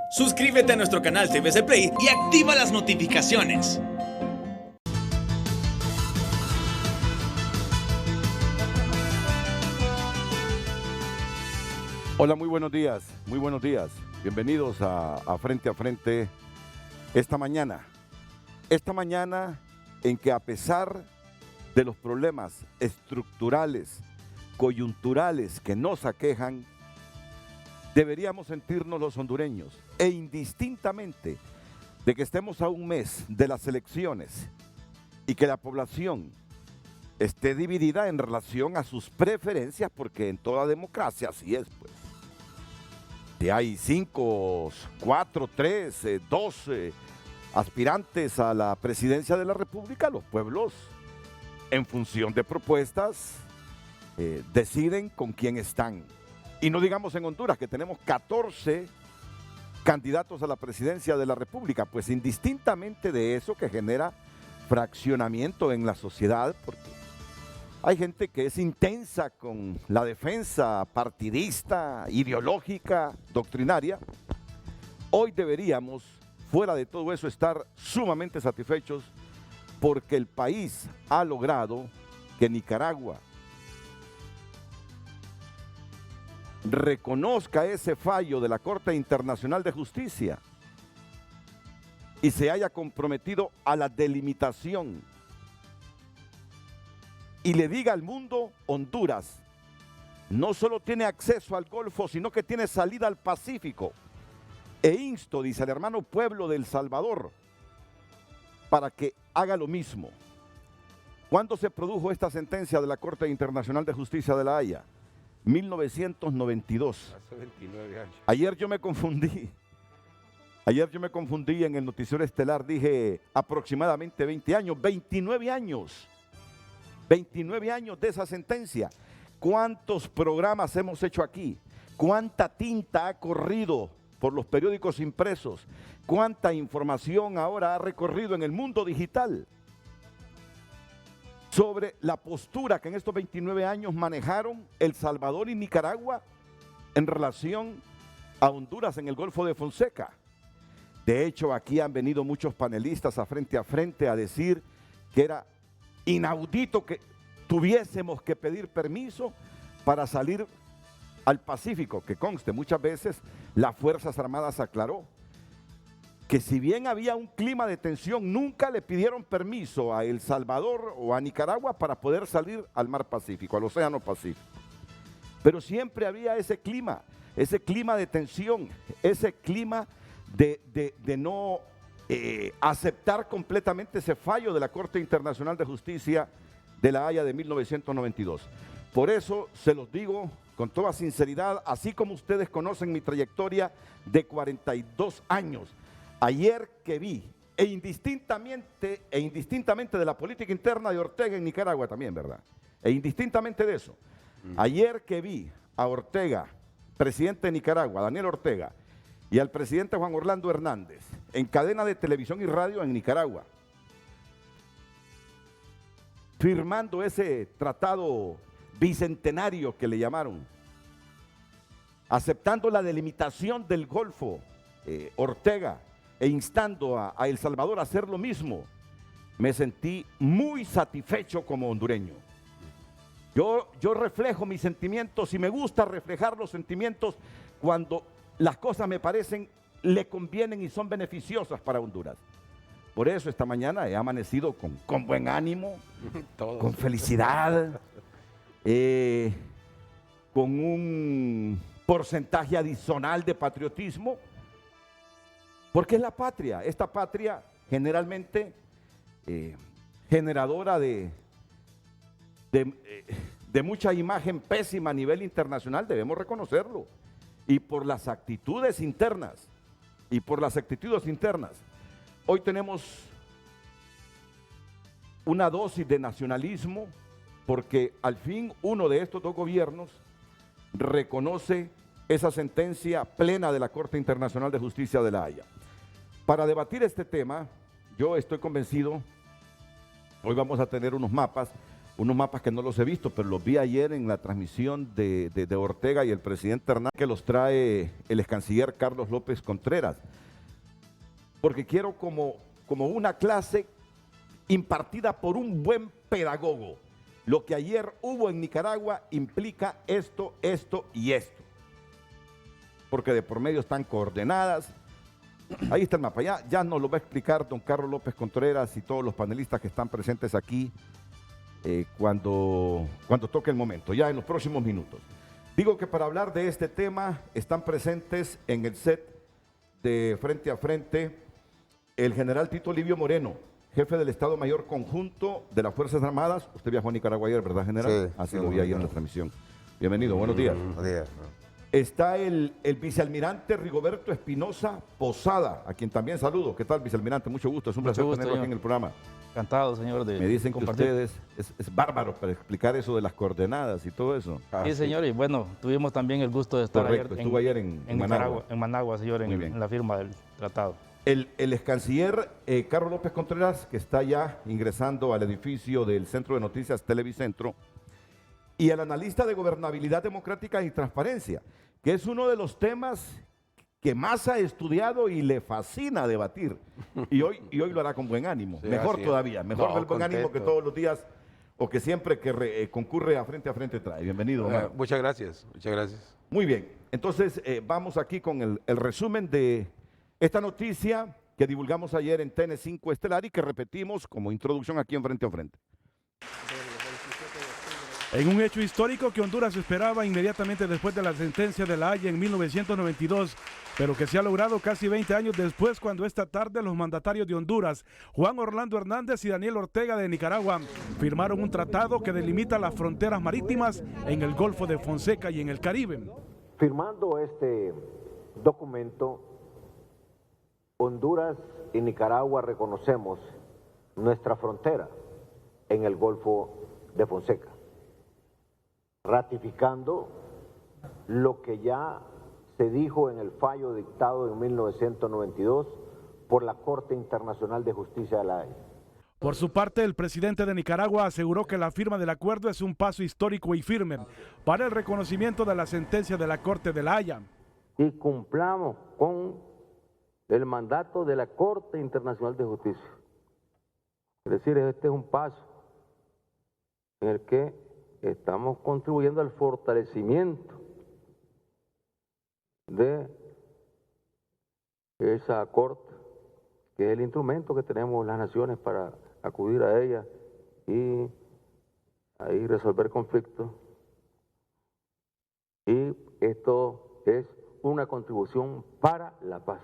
Suscríbete a nuestro canal TVC Play y activa las notificaciones. Hola, muy buenos días, muy buenos días. Bienvenidos a Frente a Frente esta mañana en que a pesar de los problemas estructurales, coyunturales que nos aquejan, deberíamos sentirnos los hondureños, e indistintamente de que estemos a un mes de las elecciones y que la población esté dividida en relación a sus preferencias, porque en toda democracia así es, pues. Si hay 5, 4, 3, 2 aspirantes a la presidencia de la República, los pueblos, en función de propuestas, deciden con quién están. Y no digamos en Honduras, que tenemos 14 candidatos a la presidencia de la República, pues indistintamente de eso, que genera fraccionamiento en la sociedad, porque hay gente que es intensa con la defensa partidista, ideológica, doctrinaria. Hoy deberíamos, fuera de todo eso, estar sumamente satisfechos porque el país ha logrado que Nicaragua reconozca ese fallo de la Corte Internacional de Justicia y se haya comprometido a la delimitación y le diga al mundo: Honduras no solo tiene acceso al Golfo, sino que tiene salida al Pacífico. E insto, dice el hermano pueblo de El Salvador, para que haga lo mismo. ¿Cuándo se produjo esta sentencia de la Corte Internacional de Justicia de La Haya? 1992. Hace 29 años. Ayer yo me confundí en el noticiero estelar, dije aproximadamente 20 años, 29 años. 29 años de esa sentencia. ¿Cuántos programas hemos hecho aquí? ¿Cuánta tinta ha corrido por los periódicos impresos? ¿Cuánta información ahora ha recorrido en el mundo digital sobre la postura que en estos 29 años manejaron El Salvador y Nicaragua en relación a Honduras en el Golfo de Fonseca? De hecho, aquí han venido muchos panelistas a Frente a decir que era inaudito que tuviésemos que pedir permiso para salir al Pacífico, que conste, muchas veces las Fuerzas Armadas aclaró que si bien había un clima de tensión, nunca le pidieron permiso a El Salvador o a Nicaragua para poder salir al mar Pacífico, al Océano Pacífico. Pero siempre había ese clima de tensión, ese clima de no aceptar completamente ese fallo de la Corte Internacional de Justicia de La Haya de 1992. Por eso se los digo con toda sinceridad, así como ustedes conocen mi trayectoria de 42 años, ayer que vi, e indistintamente de la política interna de Ortega en Nicaragua también, ¿verdad? E indistintamente de eso, ayer que vi a Ortega, presidente de Nicaragua, Daniel Ortega, y al presidente Juan Orlando Hernández, en cadena de televisión y radio en Nicaragua, firmando ese tratado bicentenario que le llamaron, aceptando la delimitación del Golfo, Ortega, e instando a El Salvador a hacer lo mismo, me sentí muy satisfecho como hondureño. Yo reflejo mis sentimientos y me gusta reflejar los sentimientos cuando las cosas me parecen, le convienen y son beneficiosas para Honduras. Por eso esta mañana he amanecido con buen ánimo, con felicidad, con un porcentaje adicional de patriotismo, porque es la patria, esta patria generalmente generadora de mucha imagen pésima a nivel internacional, debemos reconocerlo, y por las actitudes internas, hoy tenemos una dosis de nacionalismo, porque al fin uno de estos dos gobiernos reconoce esa sentencia plena de la Corte Internacional de Justicia de La Haya. Para debatir este tema, yo estoy convencido, hoy vamos a tener unos mapas, unos mapas que no los he visto, pero los vi ayer en la transmisión de Ortega y el presidente Hernández, que los trae el ex canciller Carlos López Contreras, porque quiero como una clase impartida por un buen pedagogo. Lo que ayer hubo en Nicaragua implica esto, esto y esto, porque de por medio están coordenadas. Ahí está el mapa, ya nos lo va a explicar don Carlos López Contreras y todos los panelistas que están presentes aquí cuando toque el momento, ya en los próximos minutos. Digo que para hablar de este tema están presentes en el set de Frente a Frente el general Tito Livio Moreno, jefe del Estado Mayor Conjunto de las Fuerzas Armadas. Usted viajó a Nicaragua ayer, ¿verdad, general? Sí. Así lo vi ayer en la transmisión. Bienvenido, buenos días. Buenos días. Está el vicealmirante Rigoberto Espinosa Posada, a quien también saludo. ¿Qué tal, vicealmirante? Mucho gusto, es un placer tenerlo aquí en el programa. Encantado, señor, de Me dicen compartir. que ustedes es bárbaro para explicar eso de las coordenadas y todo eso. Sí, señor, y bueno, tuvimos también el gusto de estar Correcto, estuvo ayer en Nicaragua, Managua. en Managua, señor, Muy bien. en la firma del tratado. El ex canciller Carlos López Contreras, que está ya ingresando al edificio del Centro de Noticias Televicentro, y el analista de gobernabilidad democrática y transparencia, que es uno de los temas que más ha estudiado y le fascina debatir. Y hoy lo hará con buen ánimo. Sí, Mejor así es. todavía, mejor No, del buen ánimo que contento. todos los días o que siempre que concurre a frente trae. Bienvenido, Omar. Muchas gracias, muchas gracias. Muy bien, entonces vamos aquí con el resumen de esta noticia que divulgamos ayer en TN5 Estelar y que repetimos como introducción aquí en Frente a Frente. En un hecho histórico que Honduras esperaba inmediatamente después de la sentencia de La Haya en 1992, pero que se ha logrado casi 20 años después, cuando esta tarde los mandatarios de Honduras, Juan Orlando Hernández y Daniel Ortega de Nicaragua, firmaron un tratado que delimita las fronteras marítimas en el Golfo de Fonseca y en el Caribe. Firmando este documento, Honduras y Nicaragua reconocemos nuestra frontera en el Golfo de Fonseca, ratificando lo que ya se dijo en el fallo dictado en 1992 por la Corte Internacional de Justicia de La Haya. Por su parte, el presidente de Nicaragua aseguró que la firma del acuerdo es un paso histórico y firme para el reconocimiento de la sentencia de la Corte de La Haya. Y cumplamos con el mandato de la Corte Internacional de Justicia. Es decir, este es un paso en el que estamos contribuyendo al fortalecimiento de esa Corte, que es el instrumento que tenemos las naciones para acudir a ella y ahí resolver conflictos. Y esto es una contribución para la paz.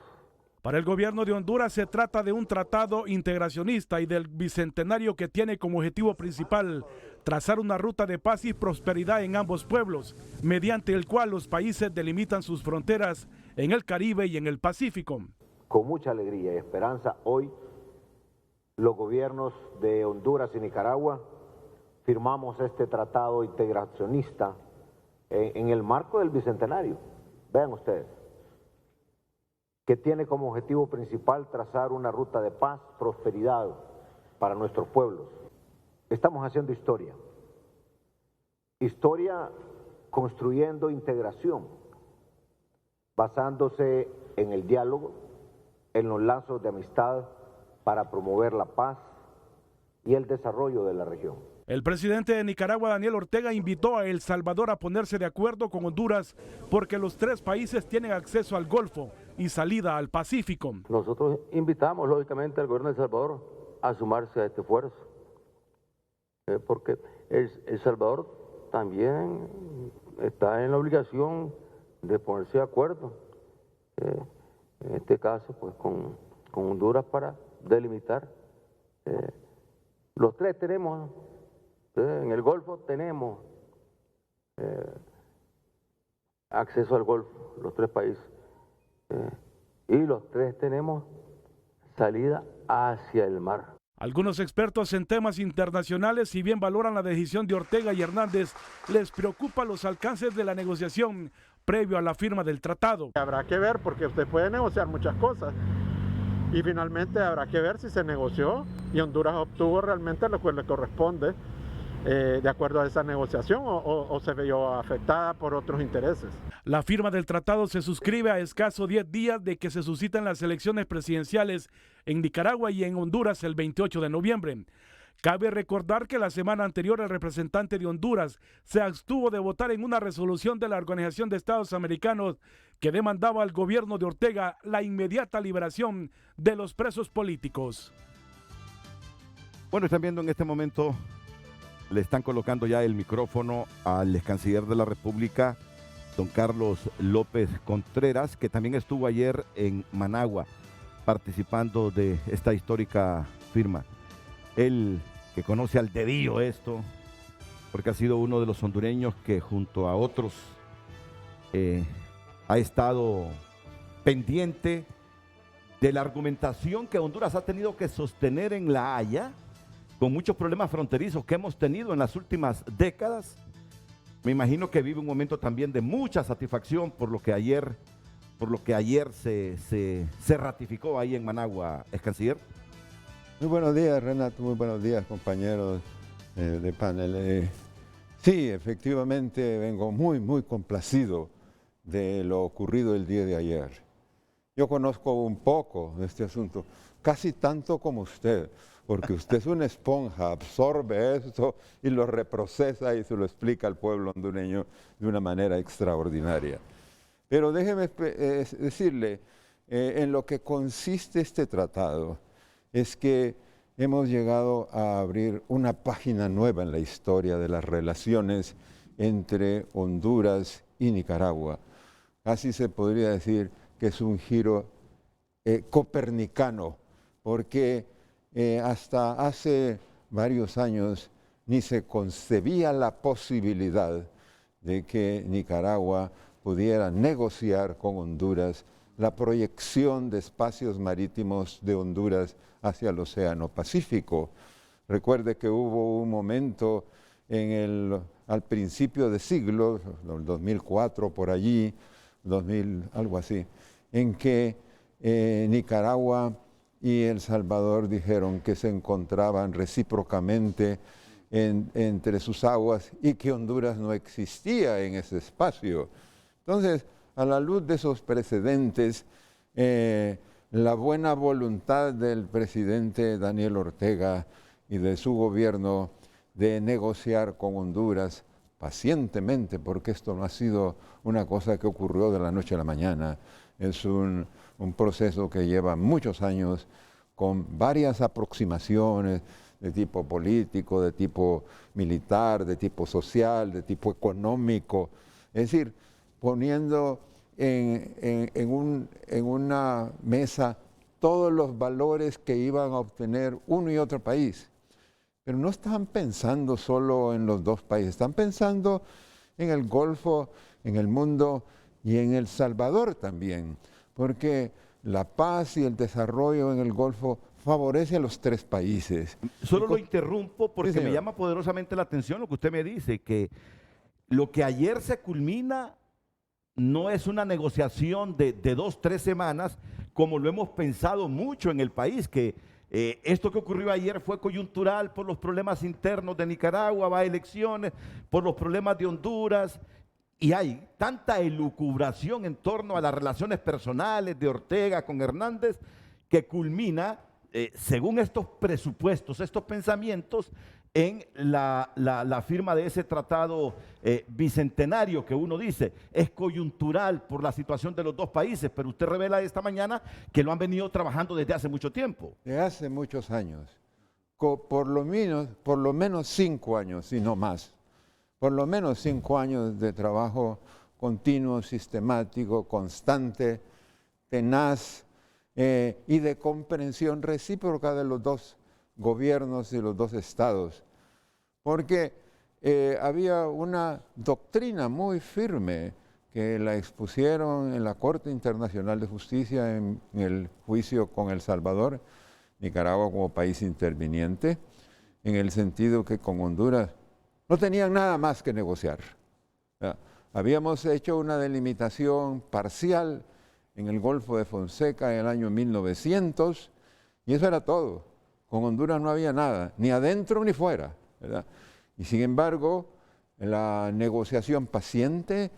Para el gobierno de Honduras se trata de un tratado integracionista y del bicentenario que tiene como objetivo principal trazar una ruta de paz y prosperidad en ambos pueblos, mediante el cual los países delimitan sus fronteras en el Caribe y en el Pacífico. Con mucha alegría y esperanza, hoy los gobiernos de Honduras y Nicaragua firmamos este tratado integracionista en el marco del bicentenario. Vean ustedes, que tiene como objetivo principal trazar una ruta de paz, prosperidad para nuestros pueblos. Estamos haciendo historia construyendo integración, basándose en el diálogo, en los lazos de amistad para promover la paz y el desarrollo de la región. El presidente de Nicaragua, Daniel Ortega, invitó a El Salvador a ponerse de acuerdo con Honduras porque los tres países tienen acceso al Golfo y salida al Pacífico. Nosotros invitamos, lógicamente, al gobierno de El Salvador a sumarse a este esfuerzo, porque El Salvador también está en la obligación de ponerse de acuerdo, en este caso, pues con Honduras para delimitar. Los tres tenemos, en el Golfo tenemos acceso al Golfo, los tres países. Y los tres tenemos salida hacia el mar. Algunos expertos en temas internacionales, si bien valoran la decisión de Ortega y Hernández, les preocupa los alcances de la negociación previo a la firma del tratado. Habrá que ver, porque usted puede negociar muchas cosas y finalmente habrá que ver si se negoció y Honduras obtuvo realmente lo que le corresponde de acuerdo a esa negociación o se vio afectada por otros intereses. La firma del tratado se suscribe a escaso 10 días de que se suscitan las elecciones presidenciales en Nicaragua y en Honduras el 28 de noviembre. Cabe recordar que la semana anterior el representante de Honduras se abstuvo de votar en una resolución de la Organización de Estados Americanos que demandaba al gobierno de Ortega la inmediata liberación de los presos políticos. Bueno, están viendo en este momento, le están colocando ya el micrófono al ex canciller de la República, don Carlos López Contreras, que también estuvo ayer en Managua participando de esta histórica firma. Él que conoce al dedillo esto, porque ha sido uno de los hondureños que junto a otros ha estado pendiente de la argumentación que Honduras ha tenido que sostener en La Haya, con muchos problemas fronterizos que hemos tenido en las últimas décadas. Me imagino que vive un momento también de mucha satisfacción por lo que ayer se ratificó ahí en Managua, ex canciller. Muy buenos días, Renato, muy buenos días, compañeros de panel. Sí, efectivamente vengo muy complacido de lo ocurrido el día de ayer. Yo conozco un poco de este asunto, casi tanto como usted, porque usted es una esponja, absorbe esto y lo reprocesa y se lo explica al pueblo hondureño de una manera extraordinaria. Pero déjeme decirle, en lo que consiste este tratado, es que hemos llegado a abrir una página nueva en la historia de las relaciones entre Honduras y Nicaragua. Casi se podría decir que es un giro copernicano, porque hasta hace varios años ni se concebía la posibilidad de que Nicaragua pudiera negociar con Honduras la proyección de espacios marítimos de Honduras hacia el Océano Pacífico. Recuerde que hubo un momento al principio de siglo, el 2004 por allí, 2000, algo así, en que Nicaragua y El Salvador dijeron que se encontraban recíprocamente entre sus aguas y que Honduras no existía en ese espacio. Entonces, a la luz de esos precedentes, la buena voluntad del presidente Daniel Ortega y de su gobierno de negociar con Honduras pacientemente, porque esto no ha sido una cosa que ocurrió de la noche a la mañana, es un proceso que lleva muchos años con varias aproximaciones de tipo político, de tipo militar, de tipo social, de tipo económico, es decir, poniendo en una mesa todos los valores que iban a obtener uno y otro país. Pero no están pensando solo en los dos países, están pensando en el Golfo, en el mundo y en El Salvador también, porque la paz y el desarrollo en el Golfo favorece a los tres países. Solo lo interrumpo porque Sí, me llama poderosamente la atención lo que usted me dice, que lo que ayer se culmina no es una negociación de 2-3 semanas, como lo hemos pensado mucho en el país, que esto que ocurrió ayer fue coyuntural por los problemas internos de Nicaragua, va a elecciones, por los problemas de Honduras, y hay tanta elucubración en torno a las relaciones personales de Ortega con Hernández, que culmina, según estos presupuestos, estos pensamientos, en la firma de ese tratado bicentenario que uno dice es coyuntural por la situación de los dos países, pero usted revela esta mañana que lo han venido trabajando desde hace mucho tiempo. De hace muchos años, por lo menos 5 años, y no más, por lo menos 5 años de trabajo continuo, sistemático, constante, tenaz y de comprensión recíproca de los dos gobiernos y los dos estados, porque había una doctrina muy firme que la expusieron en la Corte Internacional de Justicia en el juicio con El Salvador, Nicaragua como país interviniente, en el sentido que con Honduras no tenían nada más que negociar. Habíamos hecho una delimitación parcial en el Golfo de Fonseca en el año 1900 y eso era todo. Con Honduras no había nada, ni adentro ni fuera, ¿verdad? Y sin embargo, la negociación paciente,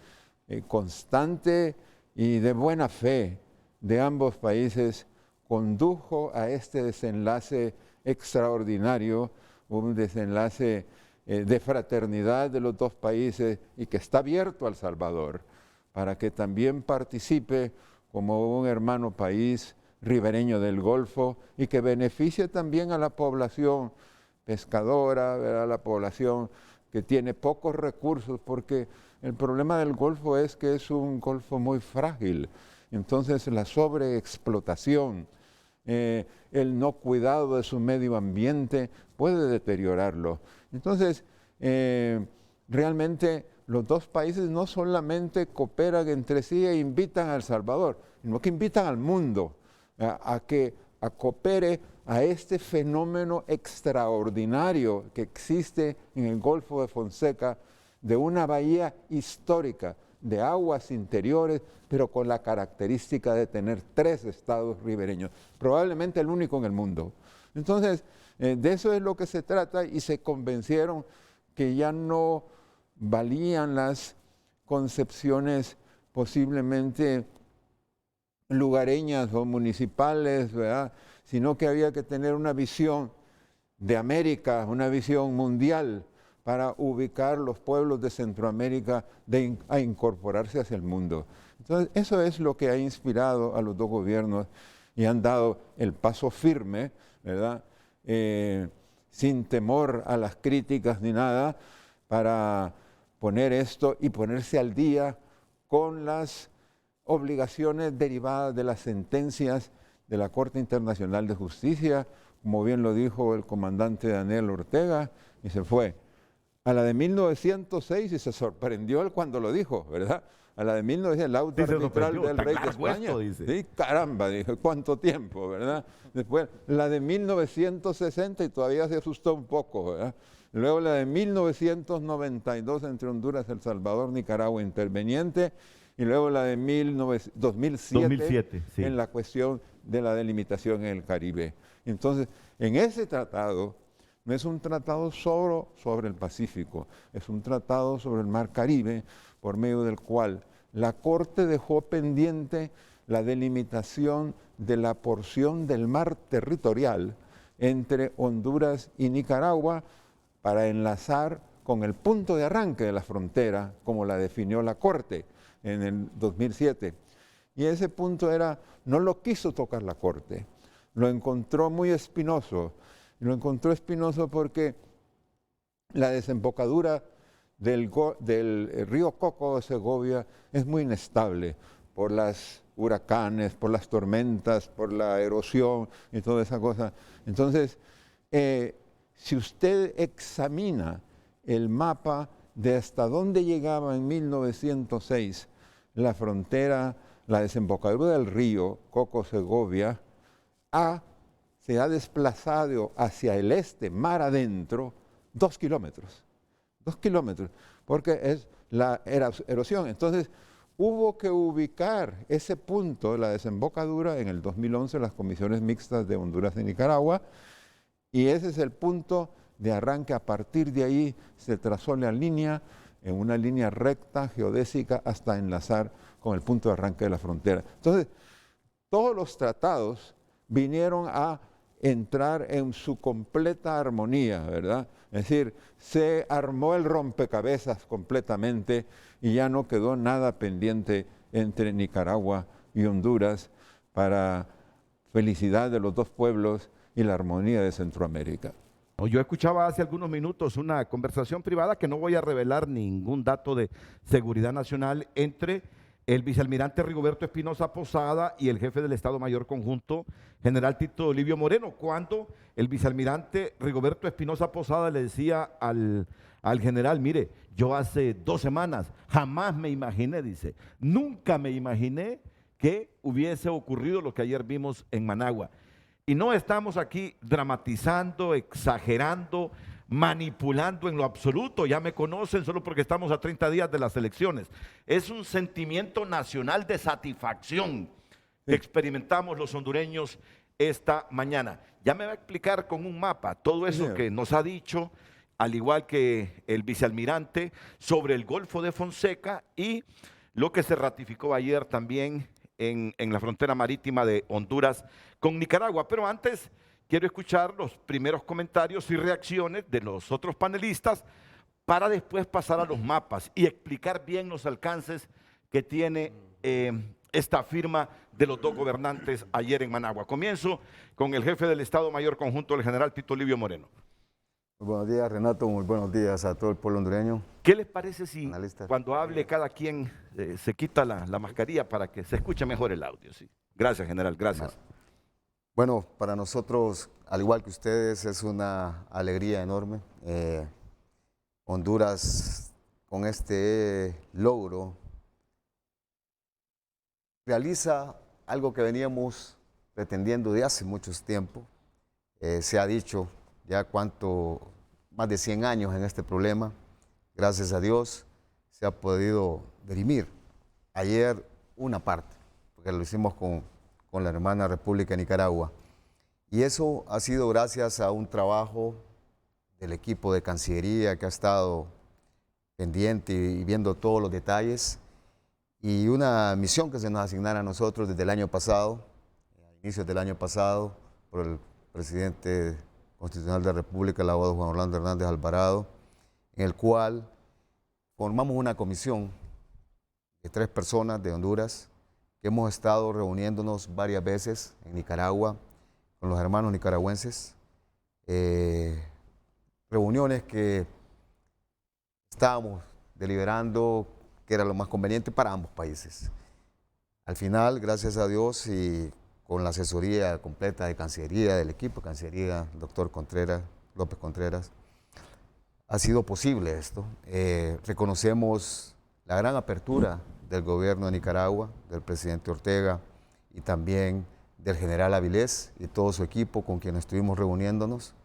constante y de buena fe de ambos países condujo a este desenlace extraordinario, un desenlace de fraternidad de los dos países y que está abierto al Salvador para que también participe como un hermano país ribereño del Golfo y que beneficie también a la población pescadora, ¿verdad? A la población que tiene pocos recursos, porque el problema del Golfo es que es un Golfo muy frágil. Entonces la sobreexplotación, el no cuidado de su medio ambiente puede deteriorarlo. Entonces, realmente los dos países no solamente cooperan entre sí e invitan a El Salvador, sino que invitan al mundo a que coopere a este fenómeno extraordinario que existe en el Golfo de Fonseca, de una bahía histórica, de aguas interiores, pero con la característica de tener 3 estados ribereños, probablemente el único en el mundo. Entonces, de eso es lo que se trata y se convencieron que ya no valían las concepciones posiblemente lugareñas o municipales, ¿verdad? Sino que había que tener una visión de América, una visión mundial para ubicar los pueblos de Centroamérica a incorporarse hacia el mundo. Entonces, eso es lo que ha inspirado a los dos gobiernos y han dado el paso firme, ¿verdad? Sin temor a las críticas ni nada, para poner esto y ponerse al día con las obligaciones derivadas de las sentencias de la Corte Internacional de Justicia, como bien lo dijo el comandante Daniel Ortega, y se fue a la de 1906 y se sorprendió él cuando lo dijo, ¿verdad? A la de 1906, el auto arbitral del rey de España. Sí, caramba, dije, ¿cuánto tiempo, verdad? Después, la de 1960 y todavía se asustó un poco, ¿verdad? Luego la de 1992 entre Honduras, El Salvador, Nicaragua interveniente, y luego la de 2007 sí, en la cuestión de la delimitación en el Caribe. Entonces, en ese tratado, no es un tratado solo sobre el Pacífico, es un tratado sobre el Mar Caribe, por medio del cual la Corte dejó pendiente la delimitación de la porción del mar territorial entre Honduras y Nicaragua para enlazar con el punto de arranque de la frontera, como la definió la Corte en el 2007. Y ese punto no lo quiso tocar la Corte, lo encontró muy espinoso. Lo encontró espinoso porque la desembocadura del río Coco de Segovia es muy inestable por los huracanes, por las tormentas, por la erosión y toda esa cosa. Entonces, si usted examina el mapa de hasta dónde llegaba en 1906 la frontera, la desembocadura del río Coco-Segovia, se ha desplazado hacia el este, mar adentro, 2 kilómetros. 2 kilómetros, porque es la erosión. Entonces, hubo que ubicar ese punto de la desembocadura en el 2011 en las comisiones mixtas de Honduras y Nicaragua, y ese es el punto de arranque. A partir de ahí se trazó la línea, en una línea recta, geodésica, hasta enlazar con el punto de arranque de la frontera. Entonces, todos los tratados vinieron a entrar en su completa armonía, ¿verdad? Es decir, se armó el rompecabezas completamente y ya no quedó nada pendiente entre Nicaragua y Honduras para felicidad de los dos pueblos y la armonía de Centroamérica. Yo escuchaba hace algunos minutos una conversación privada, que no voy a revelar ningún dato de seguridad nacional, entre el vicealmirante Rigoberto Espinosa Posada y el jefe del Estado Mayor Conjunto, general Tito Olivio Moreno, cuando el vicealmirante Rigoberto Espinosa Posada le decía al general: mire, yo hace 2 semanas jamás me imaginé, dice, nunca me imaginé que hubiese ocurrido lo que ayer vimos en Managua. Y no estamos aquí dramatizando, exagerando, manipulando en lo absoluto. Ya me conocen solo porque estamos a 30 días de las elecciones. Es un sentimiento nacional de satisfacción que experimentamos los hondureños esta mañana. Ya me va a explicar con un mapa todo eso que nos ha dicho al igual que el vicealmirante, sobre el Golfo de Fonseca y lo que se ratificó ayer también en la frontera marítima de Honduras con Nicaragua. Pero antes quiero escuchar los primeros comentarios y reacciones de los otros panelistas para después pasar a los mapas y explicar bien los alcances que tiene esta firma de los dos gobernantes ayer en Managua. Comienzo con el jefe del Estado Mayor Conjunto, el general Tito Livio Moreno. Muy buenos días, Renato. Muy buenos días a todo el pueblo hondureño. ¿Qué les parece si Analistas. cuando hable cada quien se quita la mascarilla para que se escuche mejor el audio? Sí. Gracias, general. Gracias. Bueno, para nosotros, al igual que ustedes, es una alegría enorme. Honduras, con este logro, realiza algo que veníamos pretendiendo de hace mucho tiempo. Se ha dicho ya más de 100 años en este problema. Gracias a Dios se ha podido dirimir. Ayer una parte, porque lo hicimos con la hermana República de Nicaragua. Y eso ha sido gracias a un trabajo del equipo de Cancillería que ha estado pendiente y viendo todos los detalles. Y una misión que se nos asignara a nosotros desde el año pasado, a inicios del año pasado, por el presidente constitucional de la República, el abogado Juan Orlando Hernández Alvarado, en el cual formamos una comisión de 3 personas de Honduras que hemos estado reuniéndonos varias veces en Nicaragua con los hermanos nicaragüenses. Reuniones que estábamos deliberando que era lo más conveniente para ambos países. Al final, gracias a Dios y con la asesoría completa de Cancillería, del equipo de Cancillería, el doctor López Contreras, ha sido posible esto. Reconocemos la gran apertura del gobierno de Nicaragua, del presidente Ortega y también del general Avilés y todo su equipo con quien estuvimos reuniéndonos.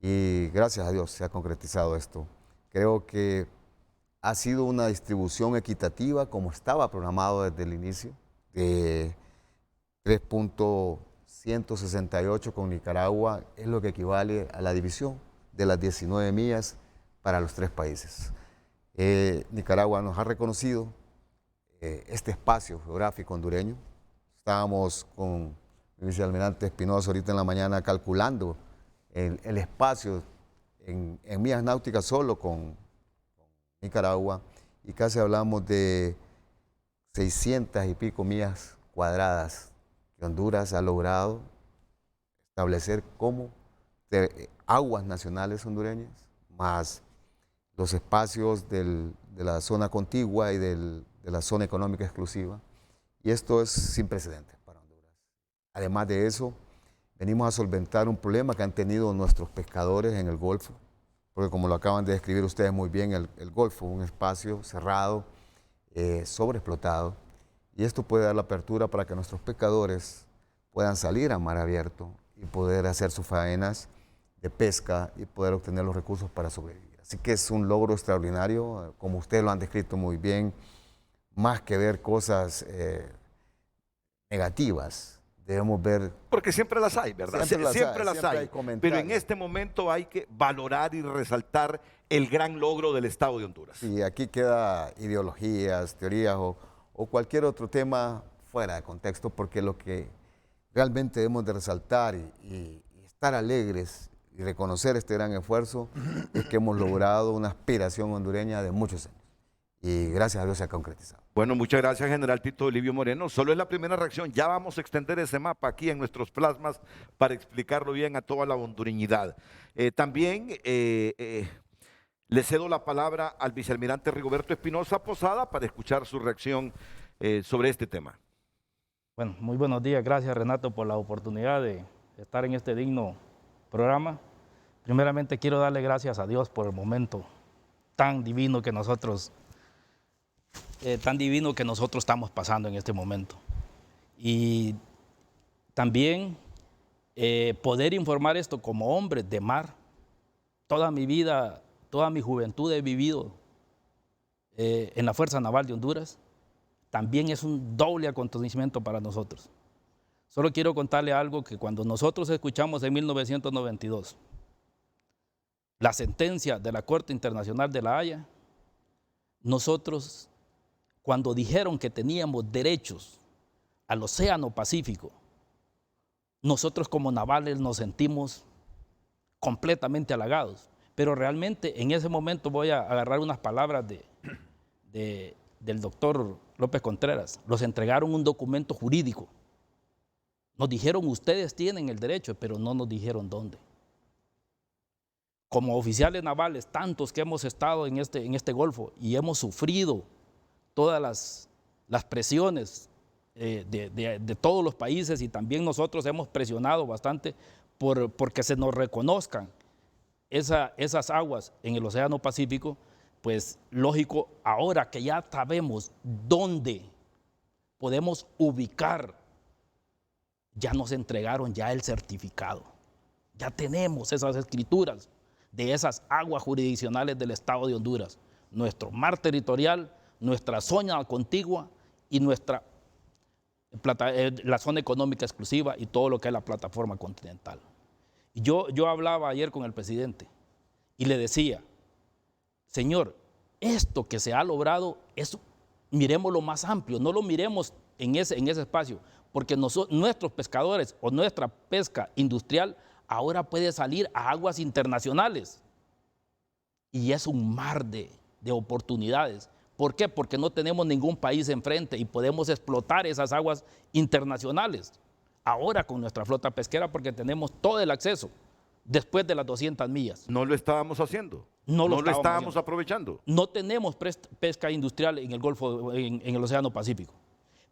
Y gracias a Dios se ha concretizado esto. Creo que ha sido una distribución equitativa como estaba programado desde el inicio, de 3.168 con Nicaragua, es lo que equivale a la división de las 19 millas para los 3 países. Nicaragua nos ha reconocido este espacio geográfico hondureño. Estábamos con el vicealmirante Espinosa ahorita en la mañana calculando el espacio en millas náuticas solo con Nicaragua y casi hablamos de 600 y pico millas cuadradas que Honduras ha logrado establecer como aguas nacionales hondureñas, más los espacios de la zona contigua y de la zona económica exclusiva. Y esto es sin precedentes para Honduras. Además de eso, venimos a solventar un problema que han tenido nuestros pescadores en el Golfo, porque como lo acaban de describir ustedes muy bien, el Golfo, un espacio cerrado, sobreexplotado, y esto puede dar la apertura para que nuestros pescadores puedan salir a mar abierto y poder hacer sus faenas de pesca y poder obtener los recursos para sobrevivir. Así que es un logro extraordinario, como ustedes lo han descrito muy bien, más que ver cosas negativas. Debemos ver... Porque siempre las hay, ¿verdad? Siempre las hay. Pero en este momento hay que valorar y resaltar el gran logro del Estado de Honduras. Sí, aquí queda ideologías, teorías o cualquier otro tema fuera de contexto, porque lo que realmente debemos de resaltar y estar alegres y reconocer este gran esfuerzo es que hemos logrado una aspiración hondureña de muchos años. Y gracias a Dios se ha concretizado. Bueno, muchas gracias, general Tito Livio Moreno. Solo es la primera reacción. Ya vamos a extender ese mapa aquí en nuestros plasmas para explicarlo bien a toda la hondureñidad. También le cedo la palabra al vicealmirante Rigoberto Espinosa Posada para escuchar su reacción sobre este tema. Bueno, muy buenos días. Gracias, Renato, por la oportunidad de estar en este digno programa. Primeramente, quiero darle gracias a Dios por el momento tan divino que nosotros estamos pasando en este momento. Y también poder informar esto como hombre de mar. Toda mi vida, toda mi juventud he vivido en la Fuerza Naval de Honduras. También es un doble acontecimiento para nosotros. Solo quiero contarle algo que cuando nosotros escuchamos en 1992 la sentencia de la Corte Internacional de La Haya, nosotros, cuando dijeron que teníamos derechos al Océano Pacífico, nosotros como navales nos sentimos completamente halagados. Pero realmente en ese momento voy a agarrar unas palabras del doctor López Contreras. Nos entregaron un documento jurídico. Nos dijeron, ustedes tienen el derecho, pero no nos dijeron dónde. Como oficiales navales, tantos que hemos estado en este Golfo y hemos sufrido todas las presiones de todos los países, y también nosotros hemos presionado bastante porque se nos reconozcan esas aguas en el Océano Pacífico. Pues lógico, ahora que ya sabemos dónde podemos ubicar, ya nos entregaron ya el certificado, ya tenemos esas escrituras de esas aguas jurisdiccionales del Estado de Honduras, nuestro mar territorial, nuestra zona contigua y la zona económica exclusiva y todo lo que es la plataforma continental. Y yo hablaba ayer con el presidente y le decía, señor, esto que se ha logrado, miremos lo más amplio, no lo miremos en ese espacio, porque nuestros pescadores o nuestra pesca industrial ahora puede salir a aguas internacionales y es un mar de oportunidades. ¿Por qué? Porque no tenemos ningún país enfrente y podemos explotar esas aguas internacionales. Ahora con nuestra flota pesquera, porque tenemos todo el acceso después de las 200 millas. No lo estábamos haciendo. No lo estábamos aprovechando. No tenemos pesca industrial en el Golfo, en el Océano Pacífico.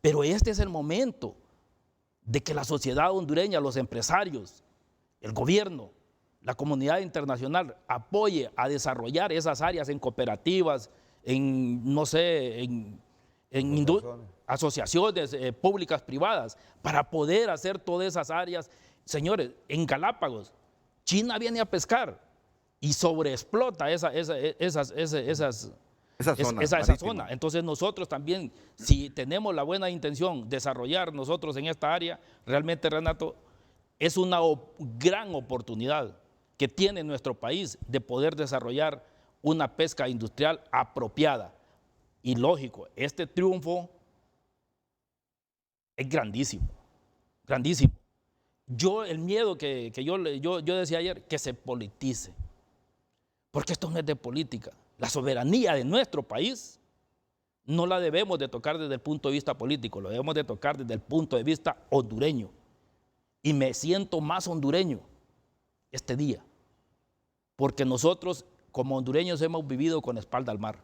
Pero este es el momento de que la sociedad hondureña, los empresarios, el gobierno, la comunidad internacional apoye a desarrollar esas áreas en cooperativas, en asociaciones públicas, privadas, para poder hacer todas esas áreas. Señores, en Galápagos, China viene a pescar y sobreexplota esa zona. Entonces nosotros también, si tenemos la buena intención de desarrollar nosotros en esta área, realmente, Renato, es una gran oportunidad que tiene nuestro país de poder desarrollar una pesca industrial apropiada. Y lógico, este triunfo es grandísimo, grandísimo. El miedo que yo decía ayer, que se politice, porque esto no es de política. La soberanía de nuestro país no la debemos de tocar desde el punto de vista político, lo debemos de tocar desde el punto de vista hondureño. Y me siento más hondureño este día, porque nosotros como hondureños hemos vivido con espalda al mar.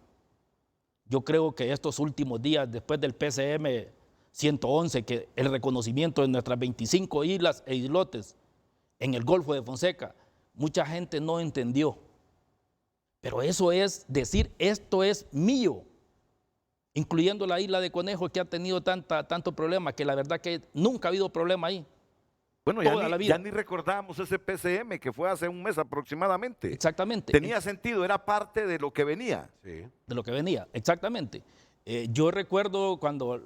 Yo creo que estos últimos días, después del PCM 111, que el reconocimiento de nuestras 25 islas e islotes en el Golfo de Fonseca, mucha gente no entendió. Pero eso es decir, esto es mío, incluyendo la isla de Conejo, que ha tenido tanto problema, que la verdad que nunca ha habido problema ahí. Bueno, ya ni recordamos ese PCM que fue hace un mes aproximadamente. Exactamente. Tenía sentido, era parte de lo que venía. Sí. De lo que venía, exactamente. Yo recuerdo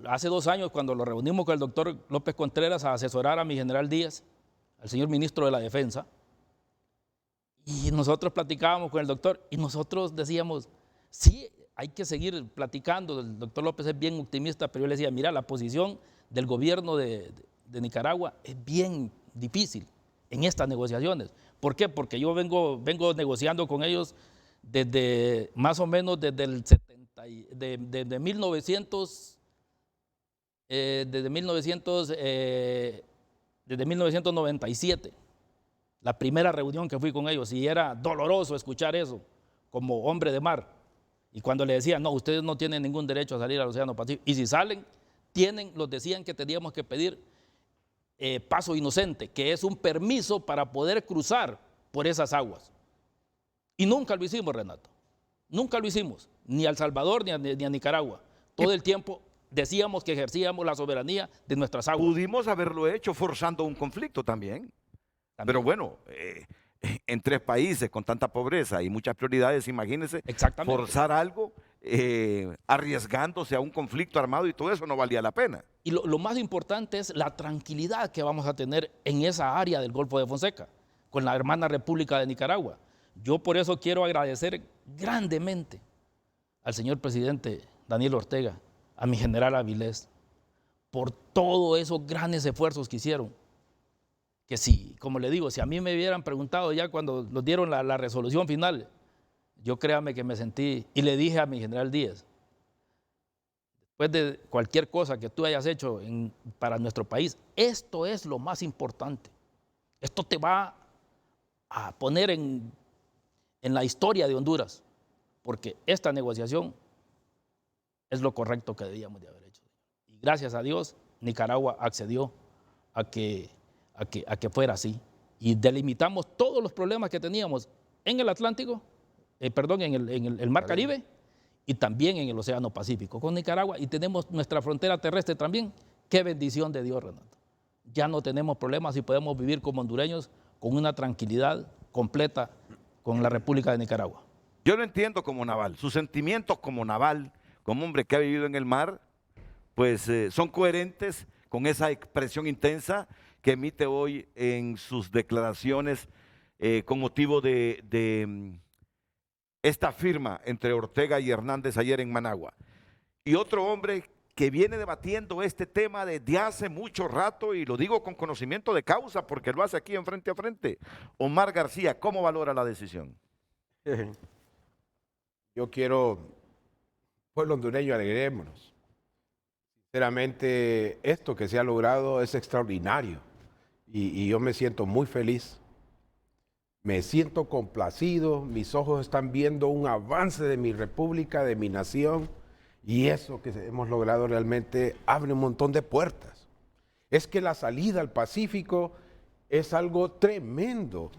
hace 2 años, cuando lo reunimos con el doctor López Contreras a asesorar a mi general Díaz, al señor ministro de la Defensa, y nosotros platicábamos con el doctor y nosotros decíamos, sí, hay que seguir platicando. El doctor López es bien optimista, pero yo le decía, mira, la posición del gobierno de Nicaragua es bien difícil en estas negociaciones. ¿Por qué? Porque yo vengo negociando con ellos desde más o menos desde el 1997, la primera reunión que fui con ellos, y era doloroso escuchar eso como hombre de mar. Y cuando le decían, no, ustedes no tienen ningún derecho a salir al Océano Pacífico, y si salen, nos decían que teníamos que pedir paso inocente, que es un permiso para poder cruzar por esas aguas. Y nunca lo hicimos, Renato. Nunca lo hicimos, ni a El Salvador ni a Nicaragua. Todo el tiempo decíamos que ejercíamos la soberanía de nuestras aguas. Pudimos haberlo hecho forzando un conflicto también. Pero bueno, en 3 países con tanta pobreza y muchas prioridades, imagínense, forzar algo arriesgándose a un conflicto armado y todo eso no valía la pena. Y lo más importante es la tranquilidad que vamos a tener en esa área del Golfo de Fonseca, con la hermana República de Nicaragua. Yo por eso quiero agradecer grandemente al señor presidente Daniel Ortega, a mi general Avilés, por todos esos grandes esfuerzos que hicieron. Que si, como le digo, si a mí me hubieran preguntado ya cuando nos dieron la resolución final, yo créame que me sentí, y le dije a mi general Díaz, después de cualquier cosa que tú hayas hecho para nuestro país, esto es lo más importante. Esto te va a poner en la historia de Honduras, porque esta negociación es lo correcto que debíamos de haber hecho. Y gracias a Dios, Nicaragua accedió a que fuera así. Y delimitamos todos los problemas que teníamos en el Atlántico, en el Mar Caribe y también en el Océano Pacífico con Nicaragua. Y tenemos nuestra frontera terrestre también. Qué bendición de Dios, Renato. Ya no tenemos problemas y podemos vivir como hondureños con una tranquilidad completa con la República de Nicaragua. Yo lo entiendo como naval. Sus sentimientos como naval, como hombre que ha vivido en el mar, pues son coherentes con esa expresión intensa que emite hoy en sus declaraciones con motivo de esta firma entre Ortega y Hernández ayer en Managua. Y otro hombre que viene debatiendo este tema desde hace mucho rato, y lo digo con conocimiento de causa porque lo hace aquí en Frente a Frente, Omar García. ¿Cómo valora la decisión? Yo quiero, pueblo hondureño, alegrémonos. Sinceramente, esto que se ha logrado es extraordinario y yo me siento muy feliz. Me siento complacido, mis ojos están viendo un avance de mi república, de mi nación, y eso que hemos logrado realmente abre un montón de puertas. Es que la salida al Pacífico es algo tremendo.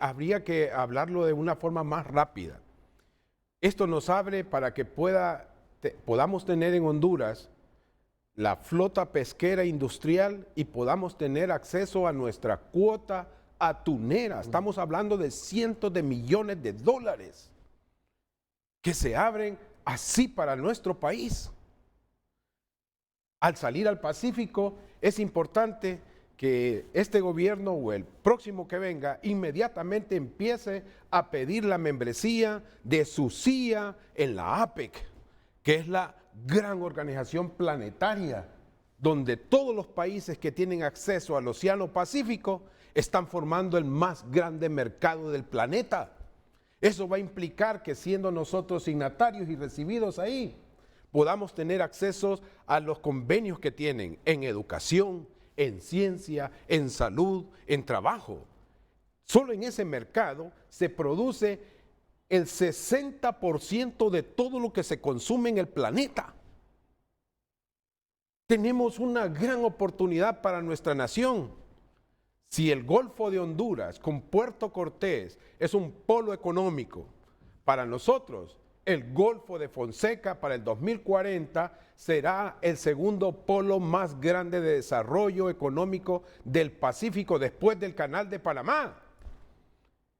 Habría que hablarlo de una forma más rápida. Esto nos abre para que podamos tener en Honduras la flota pesquera industrial y podamos tener acceso a nuestra cuota atunera. Estamos hablando de cientos de millones de dólares que se abren así para nuestro país. Al salir al Pacífico es importante que este gobierno o el próximo que venga inmediatamente empiece a pedir la membresía de su CIA en la APEC, que es la gran organización planetaria donde todos los países que tienen acceso al Océano Pacífico están formando el más grande mercado del planeta. Eso va a implicar que siendo nosotros signatarios y recibidos ahí, podamos tener acceso a los convenios que tienen en educación, en ciencia, en salud, en trabajo. Solo en ese mercado se produce el 60% de todo lo que se consume en el planeta. Tenemos una gran oportunidad para nuestra nación. Si el Golfo de Honduras con Puerto Cortés es un polo económico, para nosotros el Golfo de Fonseca para el 2040 será el segundo polo más grande de desarrollo económico del Pacífico después del Canal de Panamá.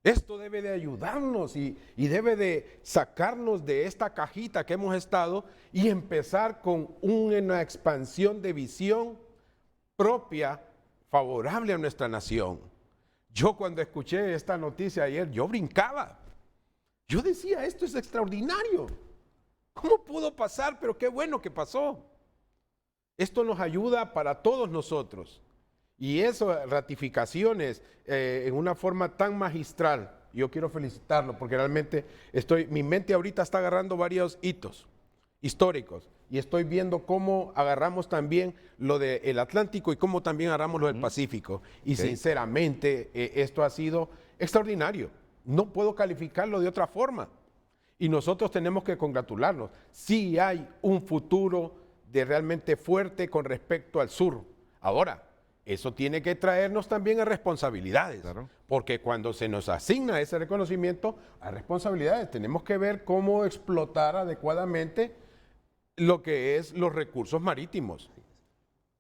Esto debe de ayudarnos y debe de sacarnos de esta cajita que hemos estado y empezar con una expansión de visión propia favorable a nuestra nación. Yo cuando escuché esta noticia ayer, yo brincaba. Yo decía, esto es extraordinario. ¿Cómo pudo pasar? Pero qué bueno que pasó. Esto nos ayuda para todos nosotros. Y eso, ratificaciones en una forma tan magistral, yo quiero felicitarlo porque realmente mi mente ahorita está agarrando varios hitos históricos y estoy viendo cómo agarramos también lo del Atlántico y cómo también agarramos lo del Pacífico. Y sinceramente esto ha sido extraordinario. No puedo calificarlo de otra forma. Y nosotros tenemos que congratularnos. Sí hay un futuro de realmente fuerte con respecto al sur. Ahora, eso tiene que traernos también a responsabilidades, claro, porque cuando se nos asigna ese reconocimiento, hay responsabilidades. Tenemos que ver cómo explotar adecuadamente lo que es los recursos marítimos,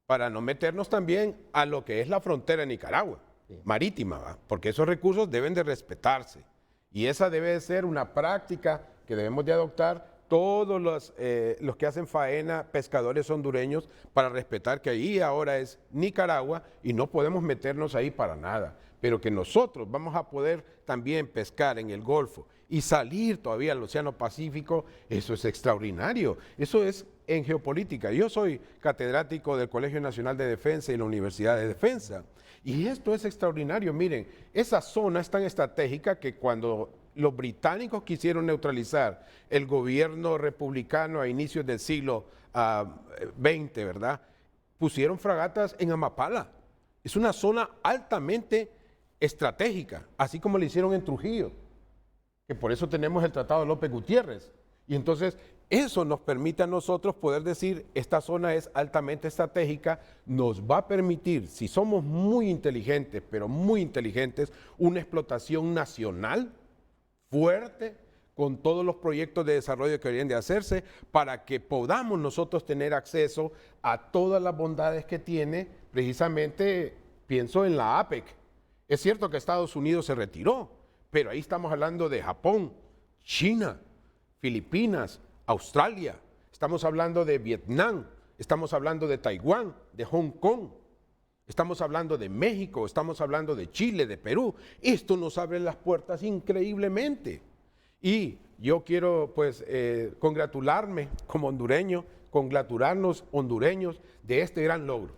para no meternos también a lo que es la frontera de Nicaragua, marítima, ¿va? Porque esos recursos deben de respetarse. Y esa debe de ser una práctica que debemos de adoptar todos los que hacen faena, pescadores hondureños, para respetar que ahí ahora es Nicaragua y no podemos meternos ahí para nada. Pero que nosotros vamos a poder también pescar en el Golfo y salir todavía al Océano Pacífico, eso es extraordinario. Eso es en geopolítica. Yo soy catedrático del Colegio Nacional de Defensa y la Universidad de Defensa. Y esto es extraordinario. Miren, esa zona es tan estratégica que cuando los británicos quisieron neutralizar el gobierno republicano a inicios del siglo XX, ¿verdad? Pusieron fragatas en Amapala. Es una zona altamente estratégica, así como lo hicieron en Trujillo, que por eso tenemos el Tratado de López Gutiérrez. Y entonces eso nos permite a nosotros poder decir, esta zona es altamente estratégica, nos va a permitir, si somos muy inteligentes, pero muy inteligentes, una explotación nacional fuerte, con todos los proyectos de desarrollo que deberían de hacerse, para que podamos nosotros tener acceso a todas las bondades que tiene, precisamente, pienso en la APEC. Es cierto que Estados Unidos se retiró, pero ahí estamos hablando de Japón, China, Filipinas, Australia, estamos hablando de Vietnam, estamos hablando de Taiwán, de Hong Kong, estamos hablando de México, estamos hablando de Chile, de Perú. Esto nos abre las puertas increíblemente. Y yo quiero pues congratularme como hondureño, congratularnos hondureños de este gran logro.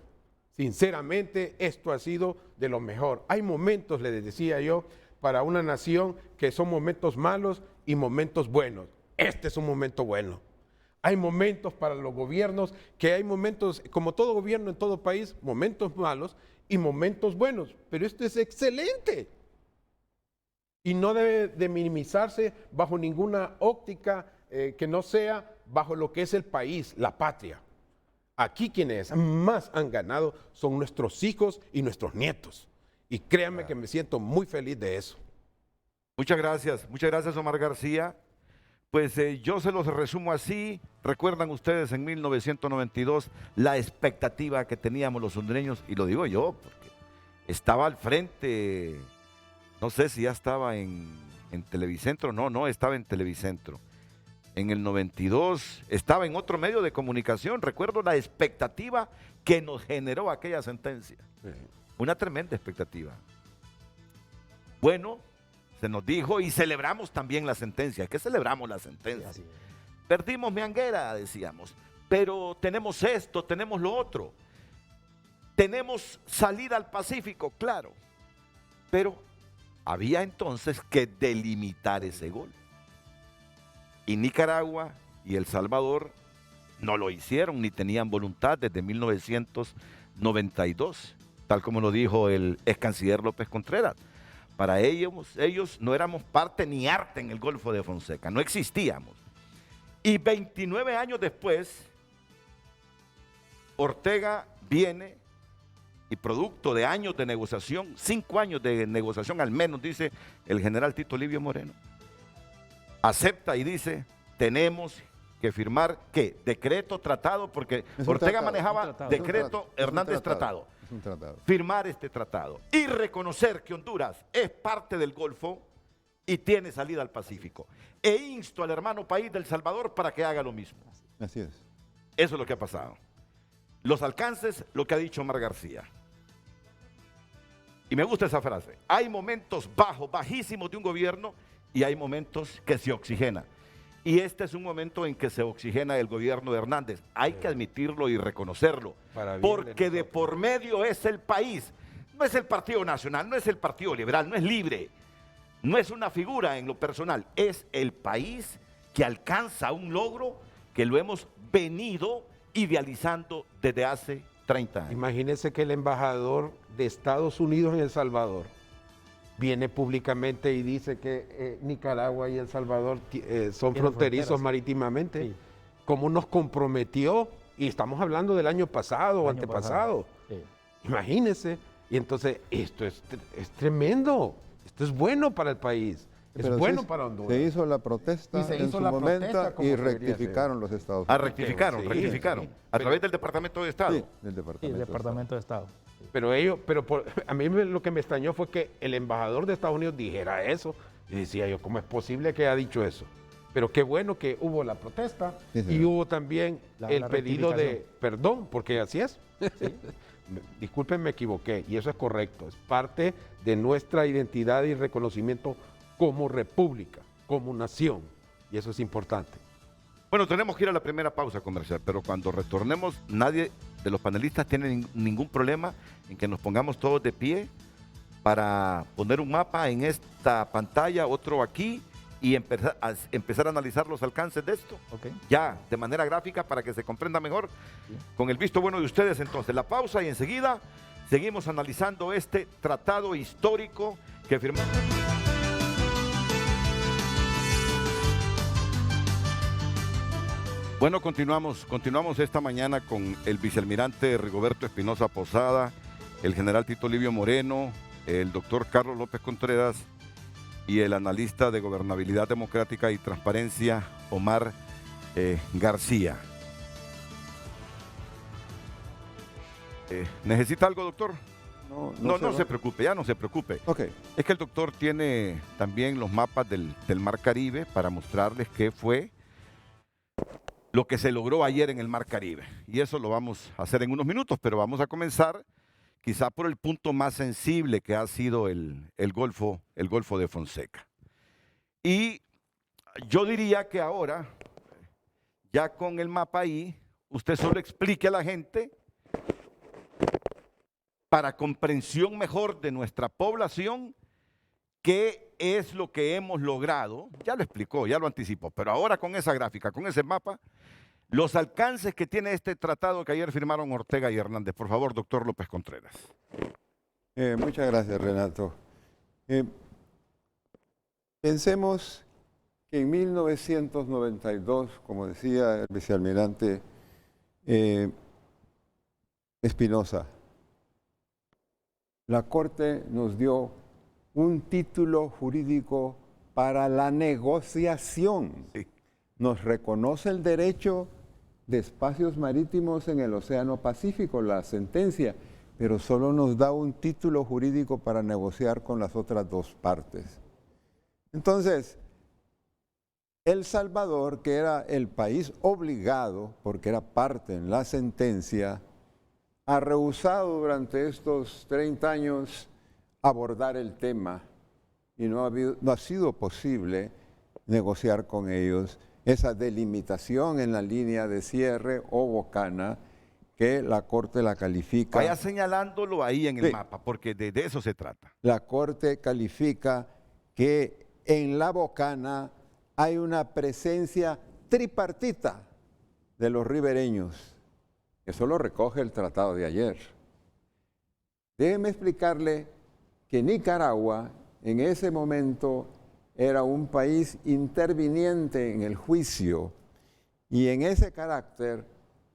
Sinceramente, esto ha sido de lo mejor. Hay momentos, les decía yo, para una nación que son momentos malos y momentos buenos. Este es un momento bueno. Hay momentos para los gobiernos, que hay momentos, como todo gobierno en todo país, momentos malos y momentos buenos. Pero esto es excelente. Y no debe de minimizarse bajo ninguna óptica que no sea bajo lo que es el país, la patria. Aquí quienes más han ganado son nuestros hijos y nuestros nietos. Y créanme que me siento muy feliz de eso. Muchas gracias Omar García. Pues yo se los resumo así. Recuerdan ustedes en 1992 la expectativa que teníamos los hondureños, y lo digo yo porque estaba al frente, no sé si ya estaba en Televicentro, no estaba en Televicentro. En el 92 estaba en otro medio de comunicación. Recuerdo la expectativa que nos generó aquella sentencia. Una tremenda expectativa. Bueno, se nos dijo y celebramos también la sentencia. ¿Qué celebramos la sentencia? Sí, perdimos Mianguera, decíamos, pero tenemos esto, tenemos lo otro. Tenemos salida al Pacífico, claro. Pero había entonces que delimitar ese gol. Y Nicaragua y El Salvador no lo hicieron ni tenían voluntad desde 1992, tal como lo dijo el ex canciller López Contreras. Para ellos no éramos parte ni arte en el Golfo de Fonseca, no existíamos. Y 29 años después, Ortega viene y producto de años de negociación, 5 años de negociación al menos, dice el general Tito Livio Moreno, acepta y dice, tenemos que firmar, ¿qué? Decreto, tratado, porque Ortega manejaba decreto, Hernández tratado. Es un tratado. Firmar este tratado y reconocer que Honduras es parte del Golfo y tiene salida al Pacífico. E insto al hermano país del Salvador para que haga lo mismo. Así es. Eso es lo que ha pasado. Los alcances, lo que ha dicho Omar García. Y me gusta esa frase. Hay momentos bajísimos de un gobierno y hay momentos que se oxigena. Y este es un momento en que se oxigena el gobierno de Hernández. Hay que admitirlo y reconocerlo. Porque de por medio es el país. No es el Partido Nacional, no es el Partido Liberal, no es Libre. No es una figura en lo personal. Es el país que alcanza un logro que lo hemos venido idealizando desde hace 30 años. Imagínense que el embajador de Estados Unidos en El Salvador viene públicamente y dice que Nicaragua y El Salvador son fronterizos marítimamente. Sí. ¿Cómo nos comprometió? Y estamos hablando del año pasado o antepasado. Sí. Imagínense. Y entonces esto es tremendo. Esto es bueno para el país. Es bueno para Honduras. Se hizo la protesta en su momento y rectificaron los Estados Unidos. Rectificaron. A través del Departamento de Estado. Sí, del Departamento de Estado. Pero a mí lo que me extrañó fue que el embajador de Estados Unidos dijera eso. Y decía yo, ¿cómo es posible que haya dicho eso? Pero qué bueno que hubo la protesta y hubo también el pedido de perdón, porque así es. Disculpen, me equivoqué y eso es correcto. Es parte de nuestra identidad y reconocimiento como república, como nación, y eso es importante. Bueno, tenemos que ir a la primera pausa comercial, pero cuando retornemos, nadie de los panelistas tiene ningún problema en que nos pongamos todos de pie para poner un mapa en esta pantalla, otro aquí, y empezar a analizar los alcances de esto. Ya, de manera gráfica, para que se comprenda mejor, con el visto bueno de ustedes. Entonces, la pausa y enseguida seguimos analizando este tratado histórico que firmó. Bueno, continuamos esta mañana con el vicealmirante Rigoberto Espinosa Posada, el general Tito Livio Moreno, el doctor Carlos López Contreras y el analista de Gobernabilidad Democrática y Transparencia, Omar García. ¿Necesita algo, doctor? No se preocupe, ya no se preocupe. Es que el doctor tiene también los mapas del Mar Caribe para mostrarles qué fue lo que se logró ayer en el Mar Caribe. Y eso lo vamos a hacer en unos minutos, pero vamos a comenzar quizá por el punto más sensible que ha sido el Golfo de Fonseca. Y yo diría que ahora, ya con el mapa ahí, usted solo explique a la gente, para comprensión mejor de nuestra población, qué es lo que hemos logrado. Ya lo explicó, ya lo anticipó, pero ahora con esa gráfica, con ese mapa, los alcances que tiene este tratado que ayer firmaron Ortega y Hernández. Por favor, doctor López Contreras. Muchas gracias, Renato. Pensemos que en 1992, como decía el vicealmirante Espinosa, la Corte nos dio un título jurídico para la negociación. Sí. Nos reconoce el derecho de espacios marítimos en el Océano Pacífico, la sentencia, pero solo nos da un título jurídico para negociar con las otras dos partes. Entonces, El Salvador, que era el país obligado, porque era parte en la sentencia, ha rehusado durante estos 30 años abordar el tema y no ha sido posible negociar con ellos esa delimitación en la línea de cierre o bocana que la Corte la califica. Vaya señalándolo ahí en el mapa, porque de eso se trata. La Corte califica que en la bocana hay una presencia tripartita de los ribereños. Eso lo recoge el tratado de ayer. Déjeme explicarle que Nicaragua en ese momento era un país interviniente en el juicio y en ese carácter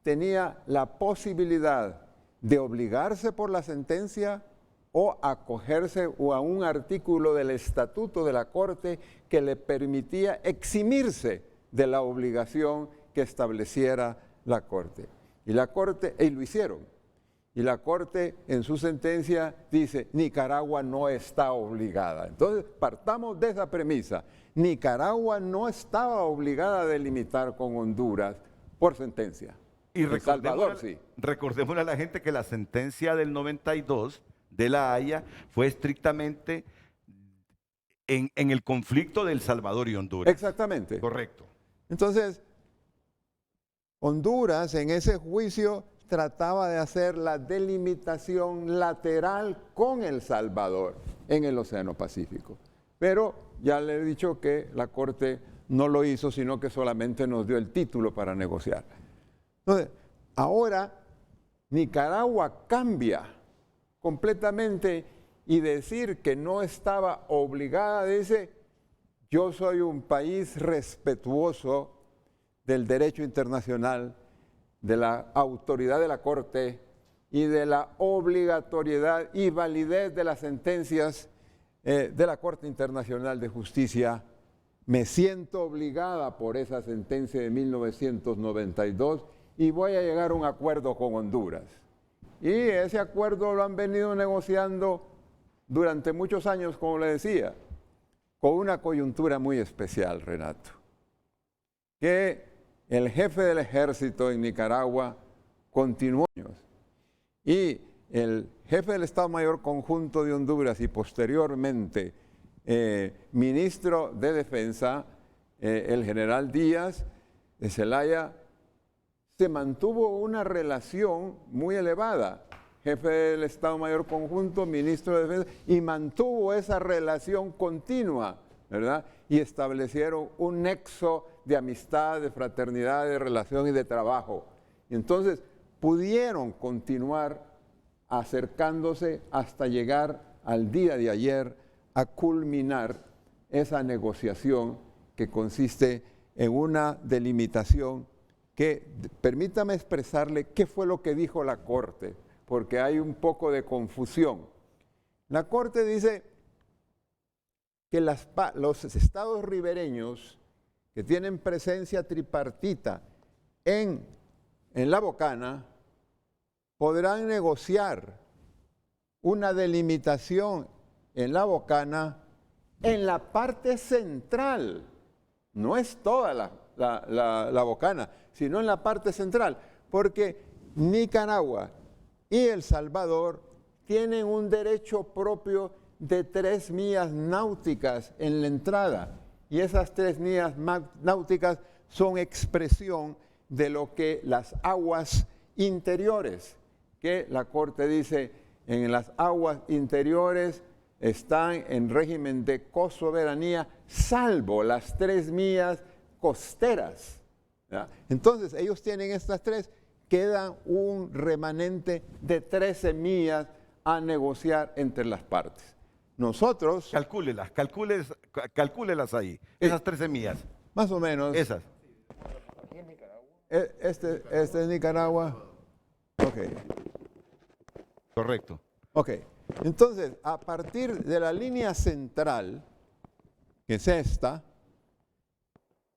tenía la posibilidad de obligarse por la sentencia o acogerse a un artículo del Estatuto de la Corte que le permitía eximirse de la obligación que estableciera la Corte. Y lo hicieron. Y la Corte en su sentencia dice, Nicaragua no está obligada. Entonces, partamos de esa premisa. Nicaragua no estaba obligada a delimitar con Honduras por sentencia. Y recordémosle a la gente que la sentencia del 92 de La Haya fue estrictamente en el conflicto de El Salvador y Honduras. Exactamente. Correcto. Entonces, Honduras en ese juicio trataba de hacer la delimitación lateral con El Salvador en el Océano Pacífico. Pero ya le he dicho que la Corte no lo hizo, sino que solamente nos dio el título para negociar. Entonces, ahora Nicaragua cambia completamente y decir que no estaba obligada, dice, yo soy un país respetuoso del derecho internacional, de la autoridad de la Corte y de la obligatoriedad y validez de las sentencias de la Corte Internacional de Justicia. Me siento obligada por esa sentencia de 1992 y voy a llegar a un acuerdo con Honduras. Y ese acuerdo lo han venido negociando durante muchos años, como le decía, con una coyuntura muy especial, Renato. que el jefe del ejército en Nicaragua continuó y el jefe del Estado Mayor Conjunto de Honduras y posteriormente ministro de Defensa, el general Díaz de Zelaya, se mantuvo una relación muy elevada. Jefe del Estado Mayor Conjunto, ministro de Defensa, y mantuvo esa relación continua, ¿verdad? Y establecieron un nexo de amistad, de fraternidad, de relación y de trabajo. Y entonces pudieron continuar acercándose hasta llegar al día de ayer a culminar esa negociación que consiste en una delimitación que, permítame expresarle qué fue lo que dijo la Corte, porque hay un poco de confusión. La Corte dice que los estados ribereños que tienen presencia tripartita en La Bocana podrán negociar una delimitación en La Bocana en la parte central. No es toda la Bocana, sino en la parte central, porque Nicaragua y El Salvador tienen un derecho propio de 3 millas náuticas en la entrada, y esas 3 millas náuticas son expresión de lo que las aguas interiores, que la Corte dice en las aguas interiores están en régimen de cosoberanía, salvo las 3 millas costeras, ¿ya? Entonces ellos tienen estas 3, queda un remanente de 13 millas a negociar entre las partes. Nosotros... Calcúlelas ahí, esas 13 millas. Más o menos. Esas. Este es Nicaragua. Ok. Correcto. Ok. Entonces, a partir de la línea central, que es esta,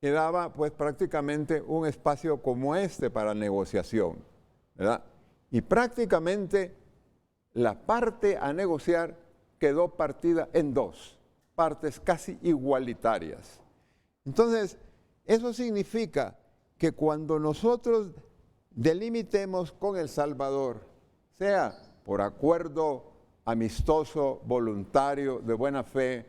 quedaba pues prácticamente un espacio como este para negociación, ¿verdad? Y prácticamente la parte a negociar quedó partida en 2 partes casi igualitarias. Entonces, eso significa que cuando nosotros delimitemos con El Salvador, sea por acuerdo amistoso, voluntario, de buena fe,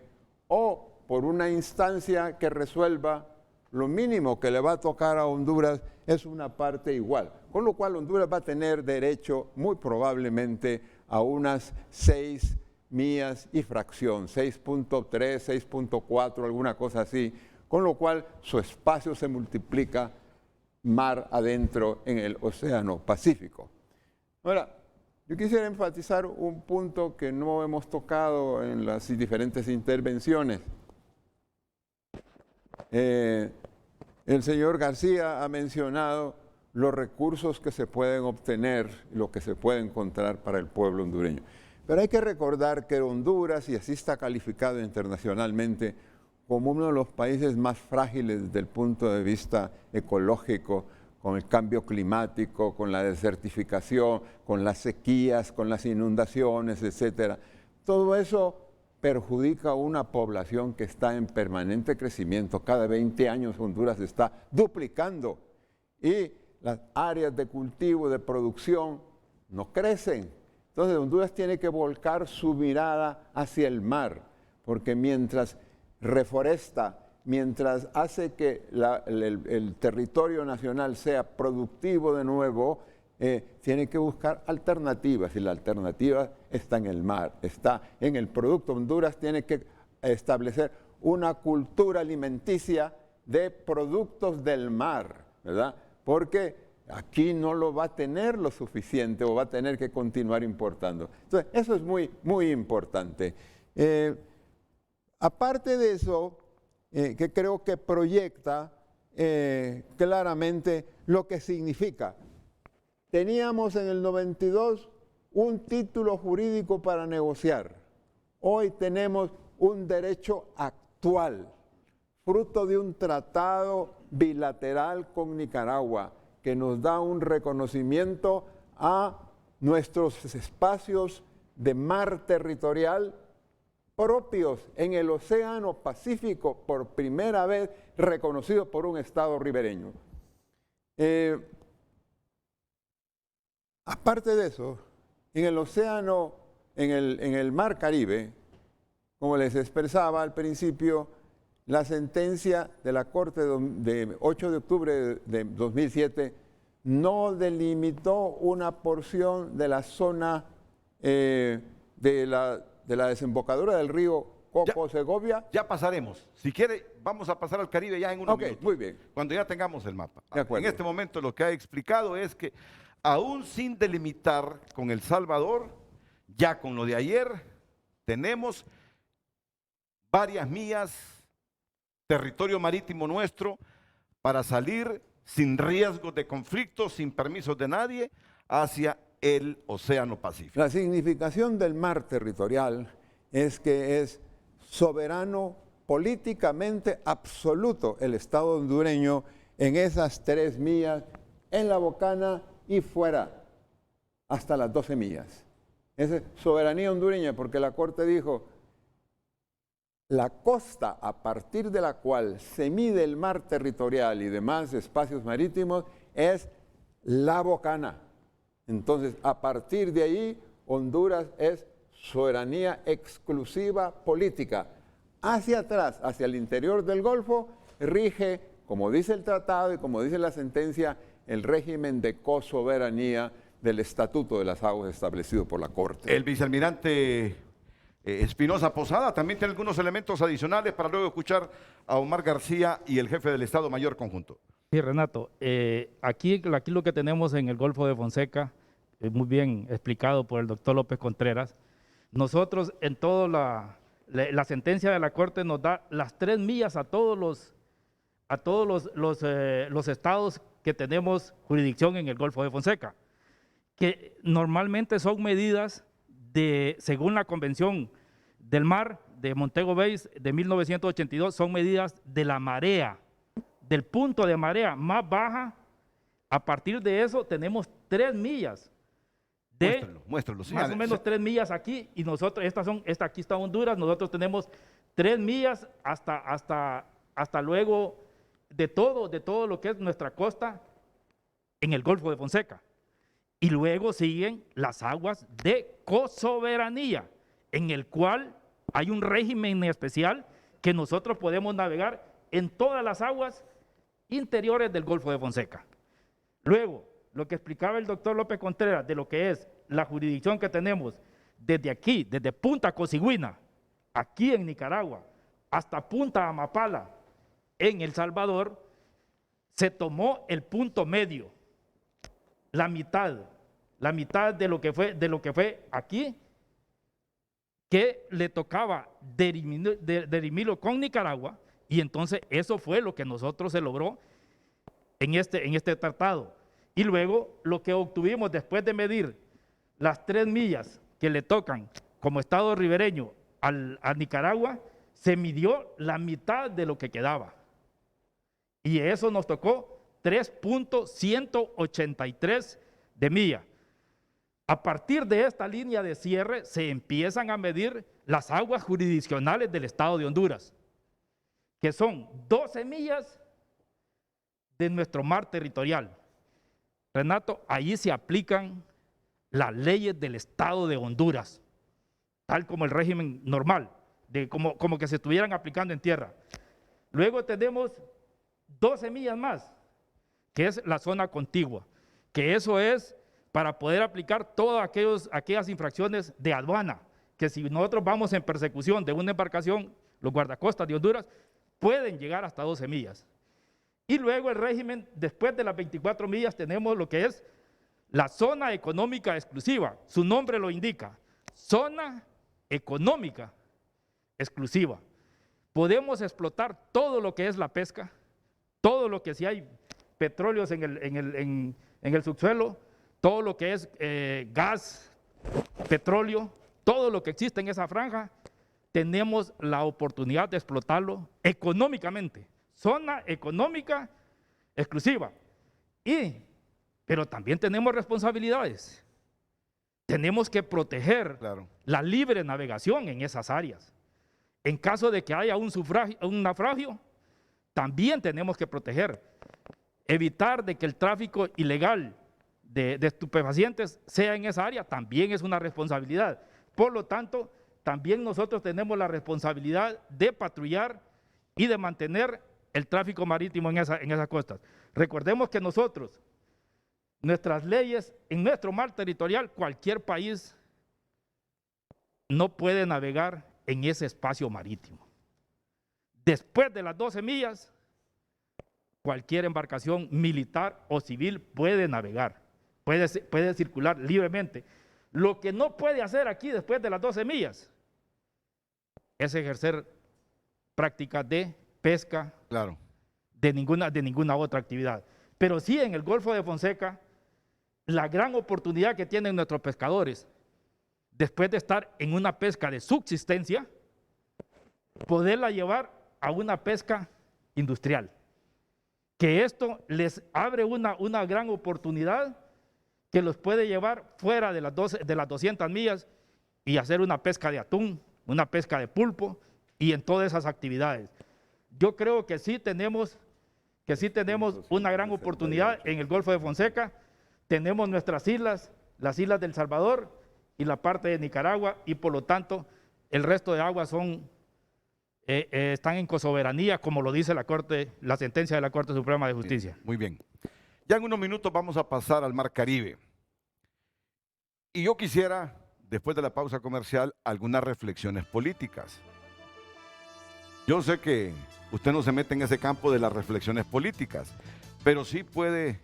o por una instancia que resuelva, lo mínimo que le va a tocar a Honduras es una parte igual. Con lo cual Honduras va a tener derecho muy probablemente a unas 6 millas y fracción, 6.3, 6.4, alguna cosa así, con lo cual su espacio se multiplica mar adentro en el Océano Pacífico. Ahora, yo quisiera enfatizar un punto que no hemos tocado en las diferentes intervenciones. El señor García ha mencionado los recursos que se pueden obtener, lo que se puede encontrar para el pueblo hondureño. Pero hay que recordar que Honduras, y así está calificado internacionalmente, como uno de los países más frágiles desde el punto de vista ecológico, con el cambio climático, con la desertificación, con las sequías, con las inundaciones, etc. Todo eso perjudica a una población que está en permanente crecimiento. Cada 20 años Honduras está duplicando y las áreas de cultivo, de producción, no crecen. Entonces Honduras tiene que volcar su mirada hacia el mar, porque mientras reforesta, mientras hace que el territorio nacional sea productivo de nuevo, tiene que buscar alternativas, y la alternativa está en el mar, está en el producto. Honduras tiene que establecer una cultura alimenticia de productos del mar, ¿verdad? Porque aquí no lo va a tener lo suficiente o va a tener que continuar importando. Entonces, eso es muy, muy importante. Aparte de eso, que creo que proyecta claramente lo que significa. Teníamos en el 92 un título jurídico para negociar. Hoy tenemos un derecho actual, fruto de un tratado bilateral con Nicaragua, que nos da un reconocimiento a nuestros espacios de mar territorial propios en el Océano Pacífico por primera vez reconocidos por un Estado ribereño. Aparte de eso, en el océano, en el Mar Caribe, como les expresaba al principio, la sentencia de la Corte de 8 de octubre de 2007 no delimitó una porción de la zona de la desembocadura del río Coco-Segovia. Ya pasaremos. Si quiere, vamos a pasar al Caribe ya en unos minutos. Muy bien. Cuando ya tengamos el mapa. De acuerdo. En este momento lo que ha explicado es que aún sin delimitar con El Salvador, ya con lo de ayer, tenemos varias millas, territorio marítimo nuestro, para salir sin riesgos de conflicto, sin permisos de nadie, hacia el Océano Pacífico. La significación del mar territorial es que es soberano políticamente absoluto el Estado hondureño en esas 3 millas, en la bocana y fuera, hasta las 12 millas. Es soberanía hondureña, porque la Corte dijo, la costa a partir de la cual se mide el mar territorial y demás espacios marítimos es la bocana. Entonces, a partir de ahí, Honduras es soberanía exclusiva política. Hacia atrás, hacia el interior del Golfo, rige, como dice el tratado y como dice la sentencia, el régimen de cosoberanía del Estatuto de las Aguas establecido por la Corte. El vicealmirante Espinosa Posada también tiene algunos elementos adicionales para luego escuchar a Omar García y el jefe del Estado Mayor Conjunto. Sí, Renato, aquí lo que tenemos en el Golfo de Fonseca, muy bien explicado por el doctor López Contreras, nosotros en toda la sentencia de la Corte nos da las 3 millas a todos los estados que tenemos jurisdicción en el Golfo de Fonseca, que normalmente son medidas según la Convención del Mar de Montego Bay de 1982, son medidas de la marea, del punto de marea más baja. A partir de eso tenemos 3 millas. Muéstralo, más o menos 3 millas aquí, y nosotros, aquí está Honduras, nosotros tenemos 3 millas hasta luego de todo lo que es nuestra costa en el Golfo de Fonseca. Y luego siguen las aguas de cosoberanía, en el cual hay un régimen especial que nosotros podemos navegar en todas las aguas interiores del Golfo de Fonseca. Luego, lo que explicaba el doctor López Contreras de lo que es la jurisdicción que tenemos desde aquí, desde Punta Cosiguina, aquí en Nicaragua, hasta Punta Amapala, en El Salvador, se tomó el punto medio, la mitad de lo que fue aquí, que le tocaba dirimirlo con Nicaragua, y entonces eso fue lo que nosotros se logró en este tratado. Y luego lo que obtuvimos después de medir las 3 millas que le tocan como Estado ribereño a Nicaragua, se midió la mitad de lo que quedaba. Y eso nos tocó 3.183 de milla. A partir de esta línea de cierre se empiezan a medir las aguas jurisdiccionales del Estado de Honduras, que son 12 millas de nuestro mar territorial. Renato, ahí se aplican las leyes del Estado de Honduras, tal como el régimen normal, como que se estuvieran aplicando en tierra. Luego tenemos 12 millas más, que es la zona contigua, que eso es para poder aplicar todas aquellas infracciones de aduana, que si nosotros vamos en persecución de una embarcación, los guardacostas de Honduras pueden llegar hasta 12 millas. Y luego el régimen, después de las 24 millas, tenemos lo que es la zona económica exclusiva. Su nombre lo indica, zona económica exclusiva. Podemos explotar todo lo que es la pesca, todo lo que si hay petróleos en el subsuelo, todo lo que es gas, petróleo, todo lo que existe en esa franja, tenemos la oportunidad de explotarlo económicamente. Zona económica exclusiva. Pero también tenemos responsabilidades. Tenemos que proteger la libre navegación en esas áreas. en caso de que haya un naufragio, también tenemos que proteger, evitar de que el tráfico ilegal de estupefacientes sea en esa área, también es una responsabilidad. Por lo tanto, también nosotros tenemos la responsabilidad de patrullar y de mantener el tráfico marítimo en esas costas. Recordemos que nosotros, nuestras leyes, en nuestro mar territorial, cualquier país no puede navegar en ese espacio marítimo. Después de las 12 millas, cualquier embarcación militar o civil puede navegar, puede circular libremente. Lo que no puede hacer aquí después de las 12 millas es ejercer prácticas de pesca, Claro. de ninguna otra actividad. Pero sí, en el Golfo de Fonseca, la gran oportunidad que tienen nuestros pescadores, después de estar en una pesca de subsistencia, poderla llevar a una pesca industrial. Que esto les abre una gran oportunidad que los puede llevar fuera de las 200 millas y hacer una pesca de atún, una pesca de pulpo y en todas esas actividades. Yo creo que sí tenemos una gran oportunidad en el Golfo de Fonseca. Tenemos nuestras islas, las islas del Salvador y la parte de Nicaragua, y por lo tanto el resto de aguas están en cosoberanía, como lo dice la sentencia de la Corte Suprema de Justicia. Muy bien. Ya en unos minutos vamos a pasar al Mar Caribe. Y yo quisiera, después de la pausa comercial, algunas reflexiones políticas. Yo sé que usted no se mete en ese campo de las reflexiones políticas, pero sí puede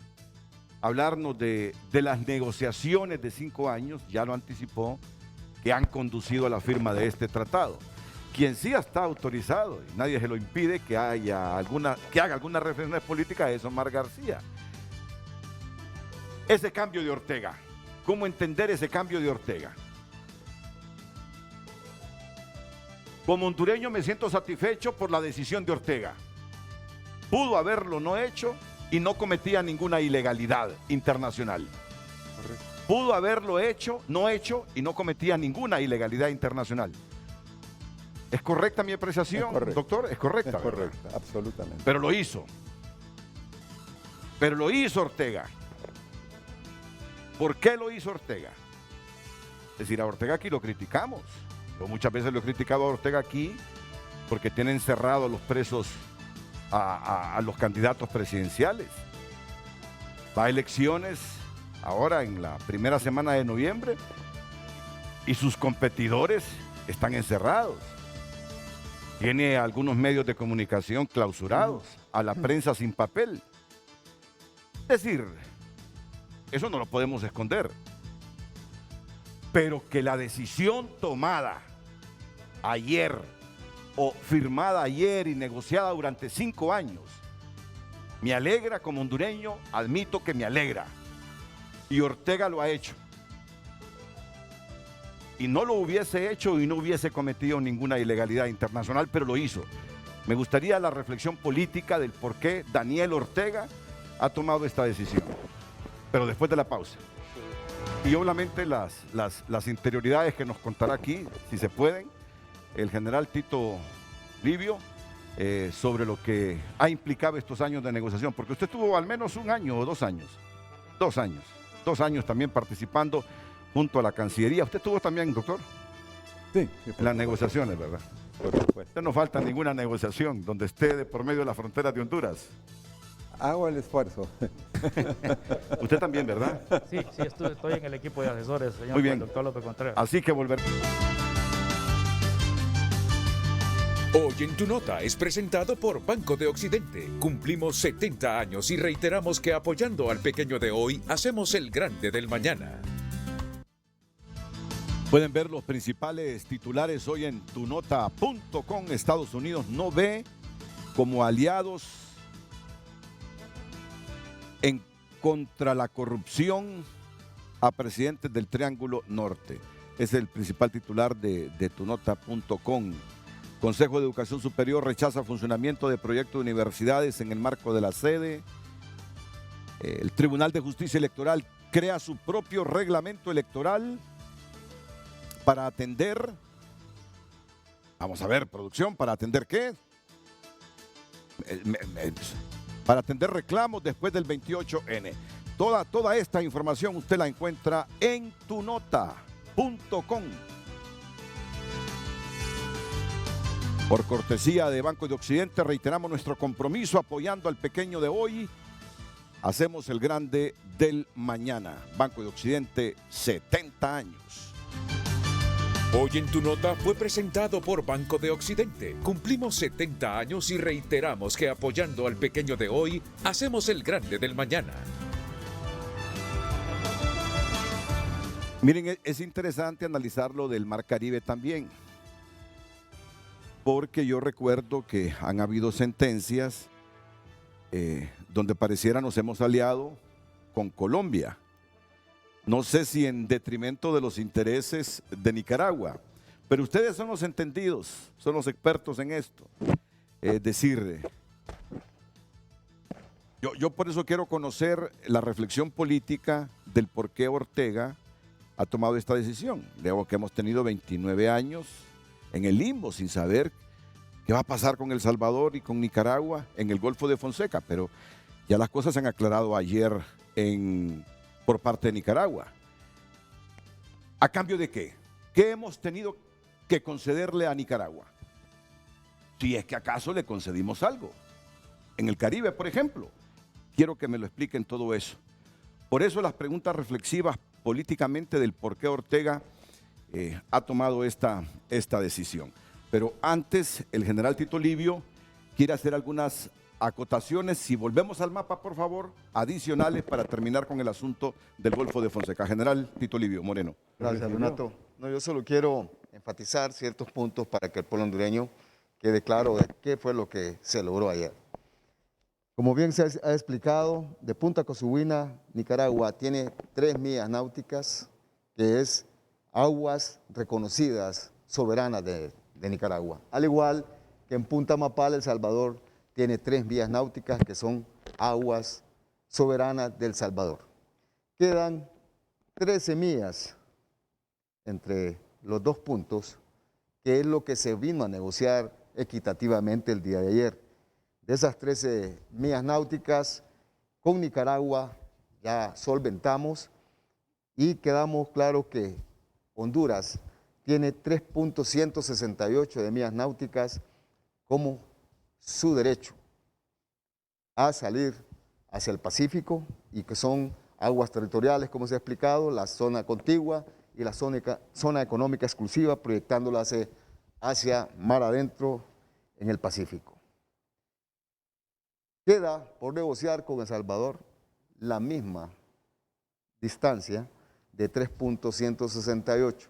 hablarnos de las negociaciones de 5 años, ya lo anticipó, que han conducido a la firma de este tratado. Quien sí está autorizado, y nadie se lo impide, que haga algunas reflexiones políticas, es Omar García. Ese cambio de Ortega, ¿cómo entender ese cambio de Ortega? Como hondureño me siento satisfecho por la decisión de Ortega. Pudo haberlo no hecho y no cometía ninguna ilegalidad internacional. Correcto. Pudo haberlo no hecho y no cometía ninguna ilegalidad internacional. ¿Es correcta mi apreciación, doctor? Es correcta. Es correcta, absolutamente. Pero lo hizo. Pero lo hizo Ortega. ¿Por qué lo hizo Ortega? Es decir, a Ortega aquí lo criticamos. Yo muchas veces lo he criticado a Ortega aquí porque tiene encerrados a los presos, a los candidatos presidenciales. Va a elecciones ahora en la primera semana de noviembre y sus competidores están encerrados. Tiene algunos medios de comunicación clausurados, a la prensa sin papel. Es decir, eso no lo podemos esconder. Pero que la decisión tomada ayer o firmada ayer y negociada durante 5 años me alegra como hondureño, admito que me alegra. Y Ortega lo ha hecho. Y no lo hubiese hecho y no hubiese cometido ninguna ilegalidad internacional, pero lo hizo. Me gustaría la reflexión política del por qué Daniel Ortega ha tomado esta decisión. Pero después de la pausa. Y obviamente las interioridades que nos contará aquí, si se pueden, el general Tito Livio, sobre lo que ha implicado estos años de negociación. Porque usted estuvo al menos 1 año o 2 años. 2 años. 2 años también participando junto a la Cancillería. ¿Usted estuvo también, doctor? Sí. En las negociaciones, ¿verdad? Por supuesto. Usted no falta ninguna negociación donde esté de por medio de la frontera de Honduras. Hago el esfuerzo. Usted también, ¿verdad? Sí, estoy en el equipo de asesores, señor. Muy bien. Doctor López Contreras. Así que volver. Hoy en Tu Nota es presentado por Banco de Occidente. Cumplimos 70 años y reiteramos que apoyando al pequeño de hoy, hacemos el grande del mañana. Pueden ver los principales titulares hoy en tunota.com. Estados Unidos no ve como aliados en contra la corrupción a presidentes del Triángulo Norte. Es el principal titular de tunota.com. Consejo de Educación Superior rechaza funcionamiento de proyecto de universidades en el marco de la sede. El Tribunal de Justicia Electoral crea su propio reglamento electoral para atender Vamos a ver, producción, ¿para atender qué? Para atender reclamos después del 28N. Toda esta información usted la encuentra en tunota.com. Por cortesía de Banco de Occidente, reiteramos nuestro compromiso apoyando al pequeño de hoy. Hacemos el grande del mañana. Banco de Occidente, 70 años. Hoy en Tu Nota fue presentado por Banco de Occidente. Cumplimos 70 años y reiteramos que apoyando al pequeño de hoy, hacemos el grande del mañana. Miren, es interesante analizar lo del Mar Caribe también, porque yo recuerdo que han habido sentencias donde pareciera nos hemos aliado con Colombia. No sé si en detrimento de los intereses de Nicaragua, pero ustedes son los entendidos, son los expertos en esto. Es decir, yo por eso quiero conocer la reflexión política del por qué Ortega ha tomado esta decisión. Luego que hemos tenido 29 años en el limbo sin saber qué va a pasar con El Salvador y con Nicaragua en el Golfo de Fonseca, pero ya las cosas se han aclarado ayer por parte de Nicaragua. ¿A cambio de qué? ¿Qué hemos tenido que concederle a Nicaragua? Si es que acaso le concedimos algo. En el Caribe, por ejemplo. Quiero que me lo expliquen todo eso. Por eso las preguntas reflexivas políticamente del por qué Ortega ha tomado esta decisión. Pero antes, el general Tito Livio quiere hacer algunas acotaciones, si volvemos al mapa, por favor, adicionales para terminar con el asunto del Golfo de Fonseca. General Tito Livio Moreno. Gracias, Renato. No, yo solo quiero enfatizar ciertos puntos para que el pueblo hondureño quede claro de qué fue lo que se logró ayer. Como bien se ha explicado, de Punta Cosubina, Nicaragua, tiene 3 millas náuticas, que es aguas reconocidas, soberanas de Nicaragua. Al igual que en Punta Mapal, El Salvador, tiene 3 millas náuticas que son aguas soberanas del Salvador. Quedan 13 millas entre los dos puntos, que es lo que se vino a negociar equitativamente el día de ayer. De esas 13 millas náuticas, con Nicaragua ya solventamos y quedamos claro que Honduras tiene 3.168 de millas náuticas como su derecho a salir hacia el Pacífico y que son aguas territoriales, como se ha explicado, la zona contigua y la zona económica exclusiva, proyectándola hacia mar adentro en el Pacífico. Queda por negociar con El Salvador la misma distancia de 3.168,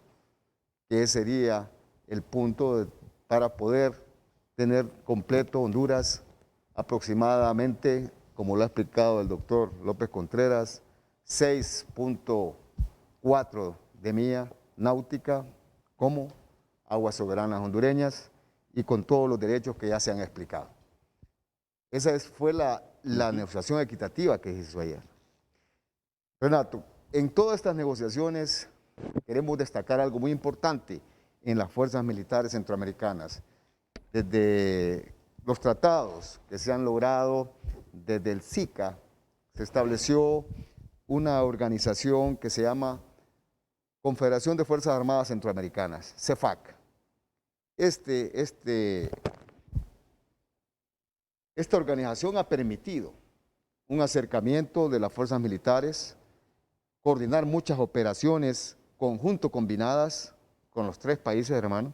que sería el punto para poder tener completo Honduras aproximadamente, como lo ha explicado el doctor López Contreras, 6.4 de milla náutica como aguas soberanas hondureñas y con todos los derechos que ya se han explicado. Esa fue la negociación equitativa que se hizo ayer. Renato, en todas estas negociaciones queremos destacar algo muy importante en las fuerzas militares centroamericanas. Desde los tratados que se han logrado, desde el SICA, se estableció una organización que se llama Confederación de Fuerzas Armadas Centroamericanas, CEFAC. Esta organización ha permitido un acercamiento de las fuerzas militares, coordinar muchas operaciones conjunto combinadas con los 3 países hermanos,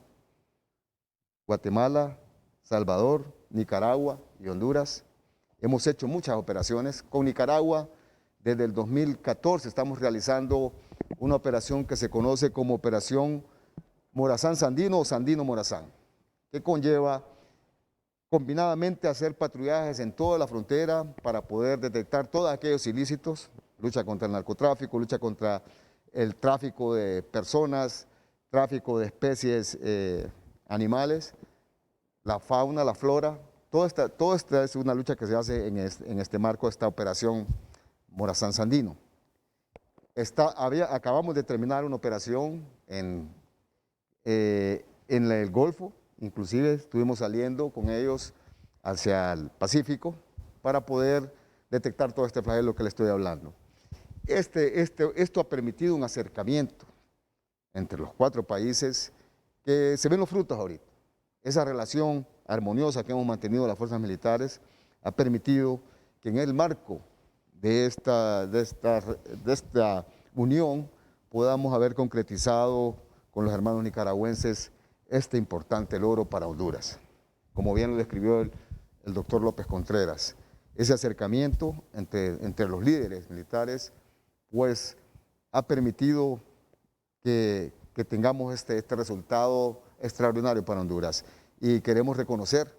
Guatemala, Salvador, Nicaragua y Honduras. Hemos hecho muchas operaciones. Con Nicaragua, desde el 2014 estamos realizando una operación que se conoce como Operación Morazán-Sandino o Sandino-Morazán, que conlleva combinadamente hacer patrullajes en toda la frontera para poder detectar todos aquellos ilícitos, lucha contra el narcotráfico, lucha contra el tráfico de personas, tráfico de especies animales, la fauna, la flora. Toda esta es una lucha que se hace en este marco de esta operación Morazán-Sandino. Acabamos de terminar una operación en el Golfo, inclusive estuvimos saliendo con ellos hacia el Pacífico para poder detectar todo este flagelo que le estoy hablando. Esto ha permitido un acercamiento entre los 4 países que se ven los frutos ahorita. Esa relación armoniosa que hemos mantenido las fuerzas militares ha permitido que en el marco de esta unión podamos haber concretizado con los hermanos nicaragüenses este importante logro para Honduras. Como bien lo describió el doctor López Contreras, ese acercamiento entre los líderes militares pues ha permitido que tengamos este resultado extraordinario para Honduras. Y queremos reconocer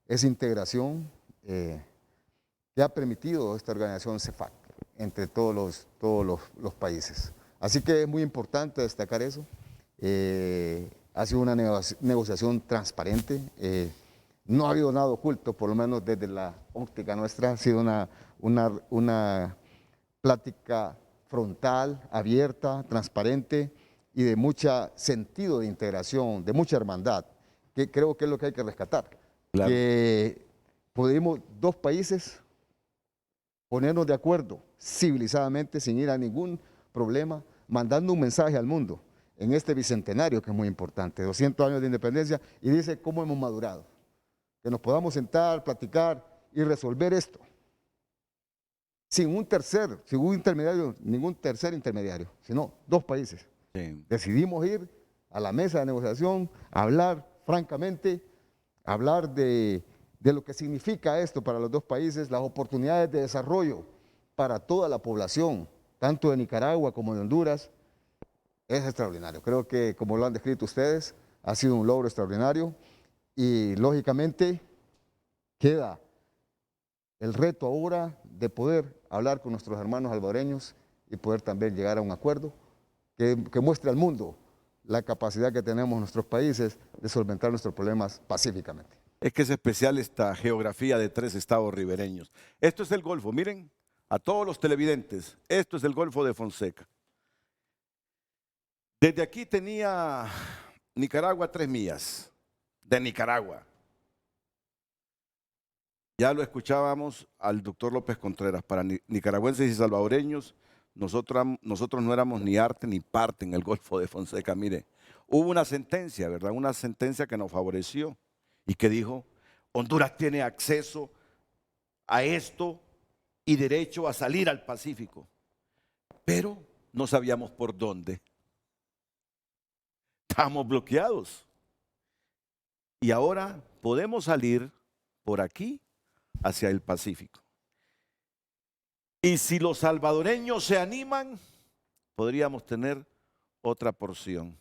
esa integración que ha permitido esta organización CEFAC entre todos los países. Así que es muy importante destacar eso. Ha sido una negociación transparente. No ha habido nada oculto, por lo menos desde la óptica nuestra. Ha sido una plática frontal, abierta, transparente y de mucho sentido de integración, de mucha hermandad, que creo que es lo que hay que rescatar. Claro. Que podemos 2 países ponernos de acuerdo civilizadamente, sin ir a ningún problema, mandando un mensaje al mundo en este bicentenario que es muy importante, 200 años de independencia, y dice cómo hemos madurado. Que nos podamos sentar, platicar y resolver esto sin un intermediario, ningún tercer intermediario, sino 2 países. Sí. Decidimos ir a la mesa de negociación, hablar francamente, hablar de lo que significa esto para los 2 países, las oportunidades de desarrollo para toda la población, tanto de Nicaragua como de Honduras. Es extraordinario. Creo que, como lo han descrito ustedes, ha sido un logro extraordinario y, lógicamente, queda el reto ahora de poder hablar con nuestros hermanos salvadoreños y poder también llegar a un acuerdo que muestre al mundo la capacidad que tenemos en nuestros países de solventar nuestros problemas pacíficamente. Es que es especial esta geografía de 3 estados ribereños. Esto es el Golfo, miren, a todos los televidentes, esto es el Golfo de Fonseca. Desde aquí tenía Nicaragua 3 millas, de Nicaragua. Ya lo escuchábamos al doctor López Contreras, para nicaragüenses y salvadoreños, nosotros no éramos ni arte ni parte en el Golfo de Fonseca. Mire, hubo una sentencia, ¿verdad? Una sentencia que nos favoreció y que dijo, Honduras tiene acceso a esto y derecho a salir al Pacífico, pero no sabíamos por dónde. Estábamos bloqueados. Y ahora podemos salir por aquí hacia el Pacífico. Y si los salvadoreños se animan, podríamos tener otra porción.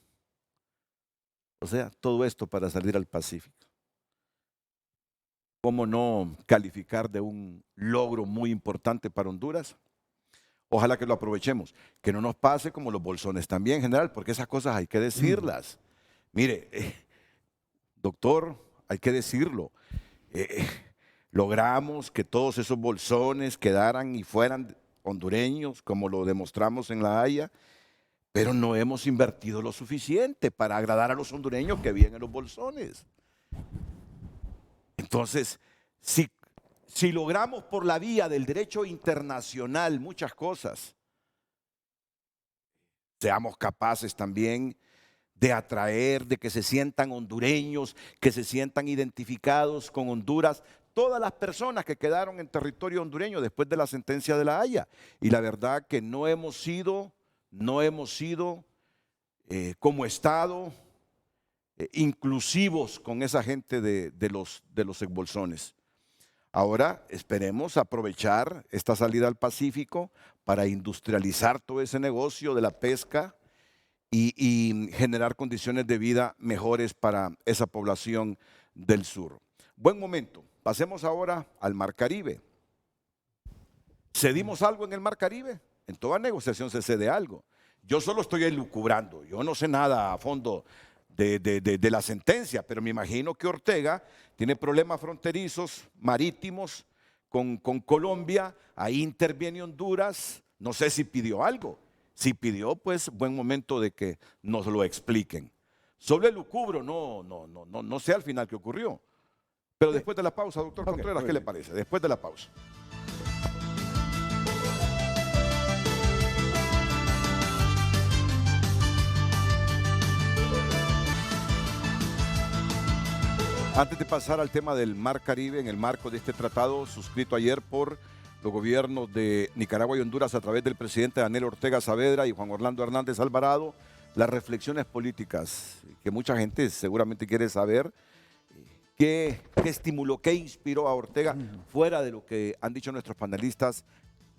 O sea, todo esto para salir al Pacífico. ¿Cómo no calificar de un logro muy importante para Honduras? Ojalá que lo aprovechemos. Que no nos pase como los bolsones también, general, porque esas cosas hay que decirlas. Mire, doctor, hay que decirlo. Logramos que todos esos bolsones quedaran y fueran hondureños, como lo demostramos en La Haya, pero no hemos invertido lo suficiente para agradar a los hondureños que viven en los bolsones. Entonces, si logramos por la vía del derecho internacional muchas cosas, seamos capaces también de atraer, de que se sientan hondureños, que se sientan identificados con Honduras, todas las personas que quedaron en territorio hondureño después de la sentencia de La Haya. Y la verdad que no hemos sido como Estado inclusivos con esa gente de los exbolsones. Ahora esperemos aprovechar esta salida al Pacífico para industrializar todo ese negocio de la pesca y generar condiciones de vida mejores para esa población del sur. Buen momento. Pasemos ahora al Mar Caribe. ¿Cedimos algo en el Mar Caribe? En toda negociación se cede algo. Yo solo estoy elucubrando, yo no sé nada a fondo de la sentencia, pero me imagino que Ortega tiene problemas fronterizos, marítimos con Colombia, ahí interviene Honduras, no sé si pidió algo. Si pidió, pues buen momento de que nos lo expliquen. Sobre lucubro, no sé al final qué ocurrió. Pero después de la pausa, doctor Contreras, ¿qué le parece? Después de la pausa. Antes de pasar al tema del Mar Caribe, en el marco de este tratado suscrito ayer por los gobiernos de Nicaragua y Honduras a través del presidente Daniel Ortega Saavedra y Juan Orlando Hernández Alvarado, las reflexiones políticas que mucha gente seguramente quiere saber, qué estimuló, qué inspiró a Ortega, fuera de lo que han dicho nuestros panelistas,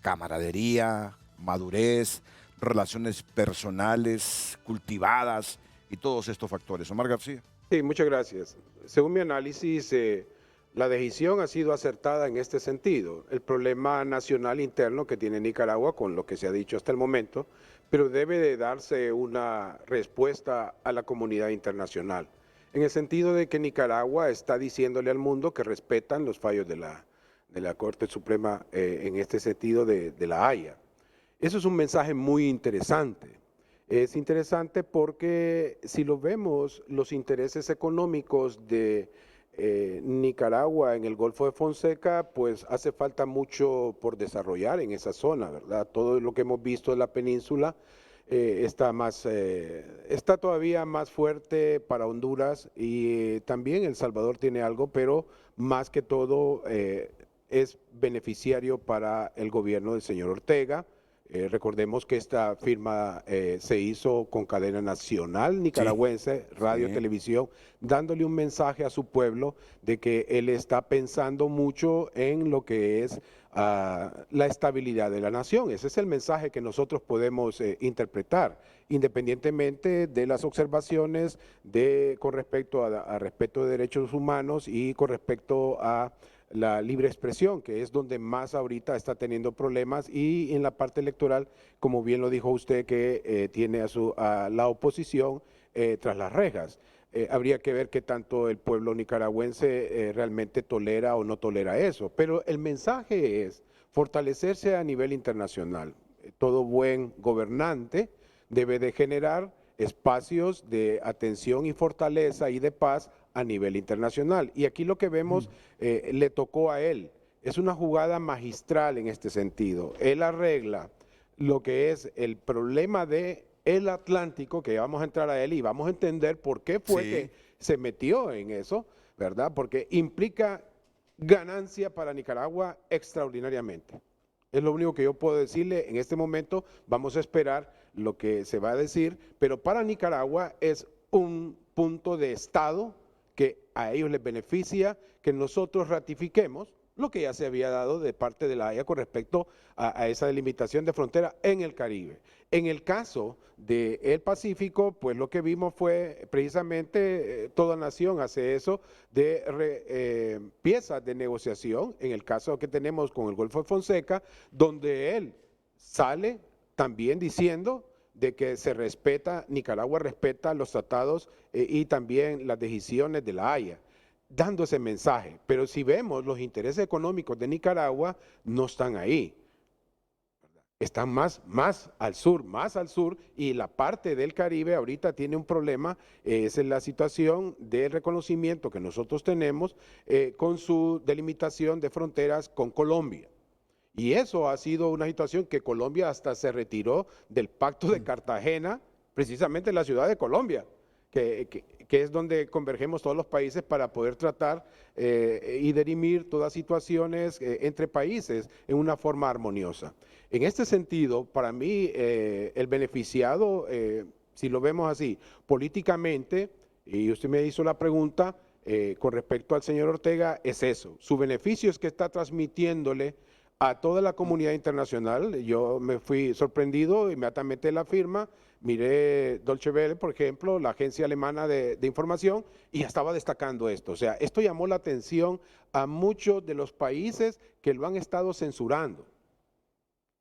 camaradería, madurez, relaciones personales, cultivadas y todos estos factores. Omar García. Sí, muchas gracias. Según mi análisis, la decisión ha sido acertada en este sentido. El problema nacional interno que tiene Nicaragua, con lo que se ha dicho hasta el momento, pero debe de darse una respuesta a la comunidad internacional, en el sentido de que Nicaragua está diciéndole al mundo que respetan los fallos de la Corte Suprema en este sentido de la Haya. Eso es un mensaje muy interesante. Es interesante porque si lo vemos, los intereses económicos de Nicaragua en el Golfo de Fonseca, pues hace falta mucho por desarrollar en esa zona, ¿verdad? Todo lo que hemos visto de la península está todavía más fuerte para Honduras y también El Salvador tiene algo, pero más que todo es beneficiario para el gobierno del señor Ortega. Recordemos que esta firma se hizo con cadena nacional nicaragüense, radio, televisión, dándole un mensaje a su pueblo de que él está pensando mucho en lo que es la estabilidad de la nación. Ese es el mensaje que nosotros podemos interpretar, independientemente de las observaciones con respecto a respeto de derechos humanos y con respecto a la libre expresión, que es donde más ahorita está teniendo problemas, y en la parte electoral, como bien lo dijo usted, que tiene a la oposición tras las rejas. Habría que ver qué tanto el pueblo nicaragüense realmente tolera o no tolera eso, pero el mensaje es fortalecerse a nivel internacional. Todo buen gobernante debe de generar espacios de atención y fortaleza y de paz a nivel internacional. Y aquí lo que vemos le tocó a él. Es una jugada magistral en este sentido. Él arregla lo que es el problema del Atlántico, que vamos a entrar a él y vamos a entender por qué fue que se metió en eso, ¿verdad? Porque implica ganancia para Nicaragua extraordinariamente. Es lo único que yo puedo decirle en este momento. Vamos a esperar lo que se va a decir, pero para Nicaragua es un punto de Estado que a ellos les beneficia que nosotros ratifiquemos lo que ya se había dado de parte de la Haya con respecto a esa delimitación de frontera en el Caribe. En el caso del Pacífico, pues lo que vimos fue precisamente toda nación hace eso de piezas de negociación, en el caso que tenemos con el Golfo de Fonseca, donde él sale también diciendo de que se respeta, Nicaragua respeta los tratados y también las decisiones de la Haya, dando ese mensaje. Pero si vemos, los intereses económicos de Nicaragua no están ahí. Están más al sur, y la parte del Caribe ahorita tiene un problema, es la situación del reconocimiento que nosotros tenemos con su delimitación de fronteras con Colombia. Y eso ha sido una situación que Colombia hasta se retiró del Pacto de Cartagena, precisamente en la ciudad de Colombia, que es donde convergemos todos los países para poder tratar y dirimir todas situaciones entre países en una forma armoniosa. En este sentido, para mí, el beneficiado, si lo vemos así, políticamente, y usted me hizo la pregunta con respecto al señor Ortega, es eso. Su beneficio es que está transmitiéndole a toda la comunidad internacional. Yo me fui sorprendido, inmediatamente la firma, miré Deutsche Welle, por ejemplo, la agencia alemana de información, y ya estaba destacando esto. O sea, esto llamó la atención a muchos de los países que lo han estado censurando.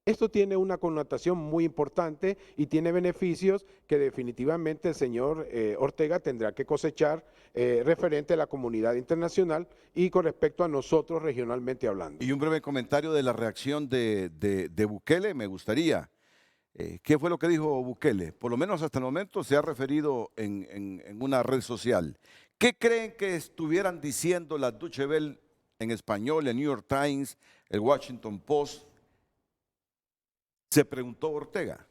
Esto tiene una connotación muy importante y tiene beneficios que definitivamente el señor Ortega tendrá que cosechar referente a la comunidad internacional y con respecto a nosotros regionalmente hablando. Y un breve comentario de la reacción de Bukele, me gustaría. ¿Qué fue lo que dijo Bukele? Por lo menos hasta el momento se ha referido en una red social. ¿Qué creen que estuvieran diciendo la Deutsche Welle en español, el New York Times, el Washington Post? Se preguntó Ortega.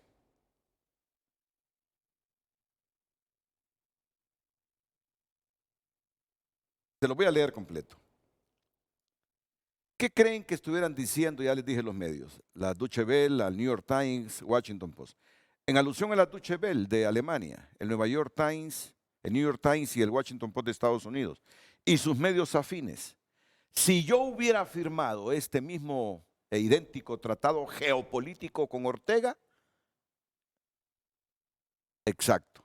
Se lo voy a leer completo. ¿Qué creen que estuvieran diciendo? Ya les dije los medios, la Deutsche Welle, el New York Times, Washington Post. En alusión a la Deutsche Welle de Alemania, el New York Times y el Washington Post de Estados Unidos y sus medios afines. Si yo hubiera firmado este mismo e idéntico tratado geopolítico con Ortega, exacto.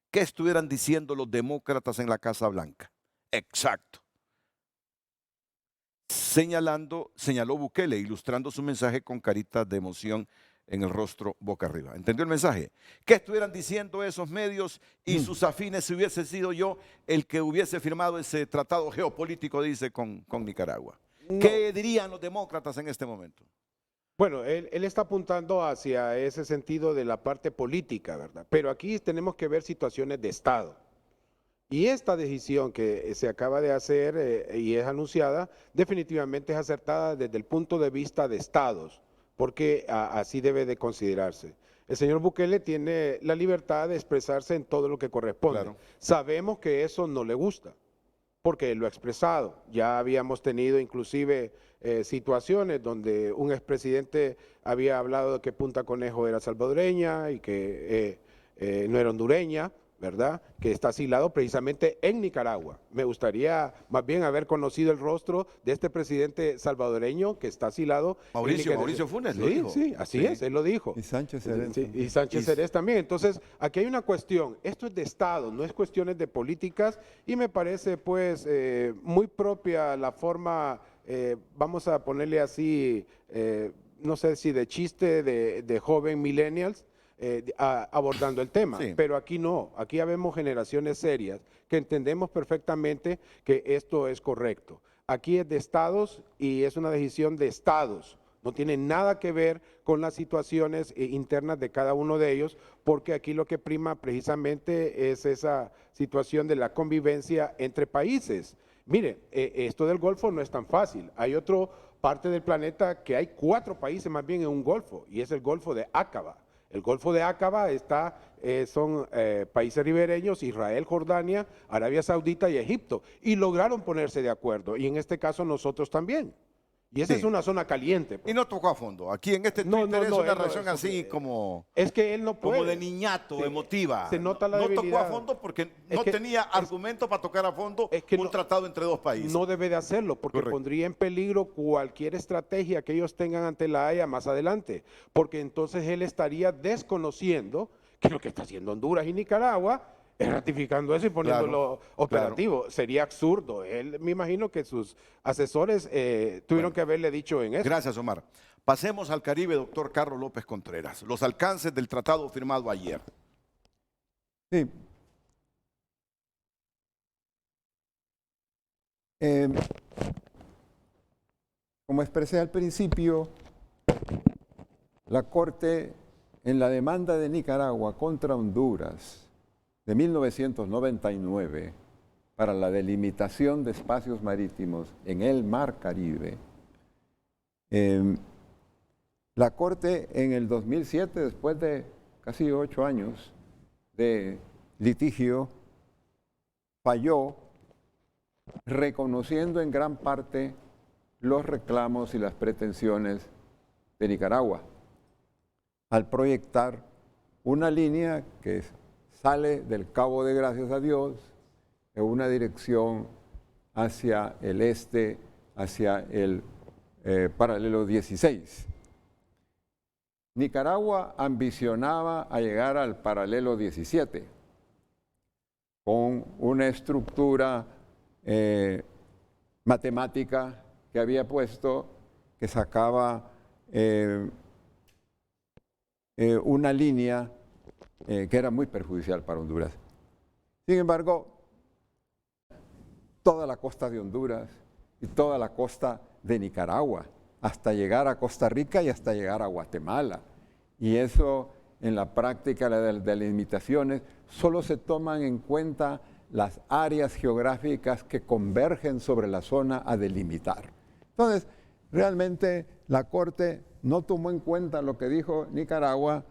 ¿Qué estuvieran diciendo los demócratas en la Casa Blanca? Exacto. Señaló Bukele, ilustrando su mensaje con caritas de emoción en el rostro boca arriba. ¿Entendió el mensaje? ¿Qué estuvieran diciendo esos medios y sus afines si hubiese sido yo el que hubiese firmado ese tratado geopolítico, dice, con Nicaragua? No. ¿Qué dirían los demócratas en este momento? Bueno, él está apuntando hacia ese sentido de la parte política, ¿verdad? Pero aquí tenemos que ver situaciones de Estado. Y esta decisión que se acaba de hacer y es anunciada, definitivamente es acertada desde el punto de vista de estados, porque así debe de considerarse. El señor Bukele tiene la libertad de expresarse en todo lo que corresponde. Claro. Sabemos que eso no le gusta, porque él lo ha expresado. Ya habíamos tenido inclusive situaciones donde un expresidente había hablado de que Punta Conejo era salvadoreña y que no era hondureña, ¿verdad? Que está asilado precisamente en Nicaragua. Me gustaría más bien haber conocido el rostro de este presidente salvadoreño que está asilado. Mauricio Funes lo dijo. Sí, así es, él lo dijo. Y Sánchez Serés. Sí, y Sánchez Serés también. Entonces, aquí hay una cuestión, esto es de Estado, no es cuestiones de políticas, y me parece pues muy propia la forma, vamos a ponerle así, no sé si de chiste de joven millennials, abordando el tema, sí. Pero aquí no, aquí ya vemos generaciones serias que entendemos perfectamente que esto es correcto. Aquí es de estados y es una decisión de estados, no tiene nada que ver con las situaciones internas de cada uno de ellos, porque aquí lo que prima precisamente es esa situación de la convivencia entre países. Mire, esto del Golfo no es tan fácil, hay otra parte del planeta que hay 4 países más bien en un Golfo, y es el Golfo de Aqaba. El Golfo de Aqaba son países ribereños, Israel, Jordania, Arabia Saudita y Egipto, y lograron ponerse de acuerdo, y en este caso nosotros también. Y esa es una zona caliente. Y no tocó a fondo. Aquí en este Twitter es una reacción así como... Es que él no puede. Como de niñato, emotiva. Se nota la debilidad. No tocó a fondo porque no tenía argumento para tocar a fondo un tratado entre 2 países. No debe de hacerlo porque pondría en peligro cualquier estrategia que ellos tengan ante la Haya más adelante. Porque entonces él estaría desconociendo que lo que está haciendo Honduras y Nicaragua es ratificando eso y poniéndolo operativo. Claro. Sería absurdo. Él, me imagino que sus asesores tuvieron que haberle dicho en eso. Gracias, Omar. Pasemos al Caribe, doctor Carlos López Contreras. Los alcances del tratado firmado ayer. Sí. Como expresé al principio, la Corte en la demanda de Nicaragua contra Honduras de 1999 para la delimitación de espacios marítimos en el Mar Caribe, la Corte en el 2007, después de casi 8 años de litigio, falló reconociendo en gran parte los reclamos y las pretensiones de Nicaragua al proyectar una línea que sale del Cabo de Gracias a Dios en una dirección hacia el este, hacia el paralelo 16. Nicaragua ambicionaba a llegar al paralelo 17 con una estructura matemática que había puesto que sacaba una línea que era muy perjudicial para Honduras. Sin embargo, toda la costa de Honduras y toda la costa de Nicaragua, hasta llegar a Costa Rica y hasta llegar a Guatemala, y eso en la práctica de limitaciones solo se toman en cuenta las áreas geográficas que convergen sobre la zona a delimitar. Entonces, realmente la Corte no tomó en cuenta lo que dijo Nicaragua,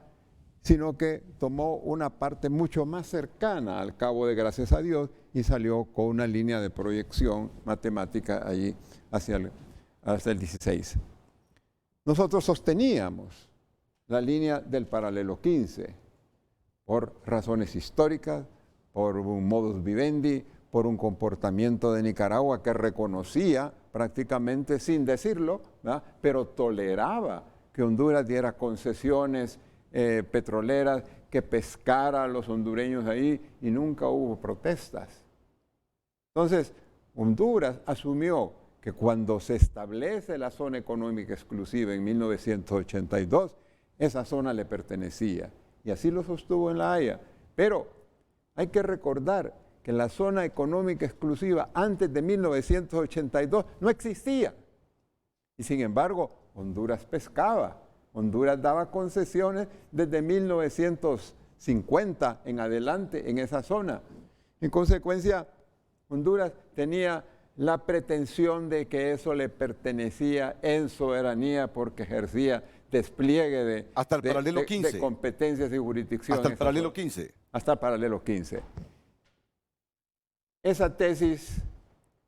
sino que tomó una parte mucho más cercana al Cabo de Gracias a Dios y salió con una línea de proyección matemática allí hacia el 16. Nosotros sosteníamos la línea del paralelo 15 por razones históricas, por un modus vivendi, por un comportamiento de Nicaragua que reconocía prácticamente sin decirlo, ¿verdad?, pero toleraba que Honduras diera concesiones petroleras, que pescara a los hondureños ahí y nunca hubo protestas. Entonces, Honduras asumió que cuando se establece la zona económica exclusiva en 1982, esa zona le pertenecía y así lo sostuvo en La Haya. Pero hay que recordar que la zona económica exclusiva antes de 1982 no existía y sin embargo Honduras pescaba. Honduras daba concesiones desde 1950 en adelante en esa zona. En consecuencia, Honduras tenía la pretensión de que eso le pertenecía en soberanía porque ejercía despliegue de, hasta el paralelo 15. De competencias y jurisdicciones. Hasta el paralelo 15. Hasta el paralelo 15. Esa tesis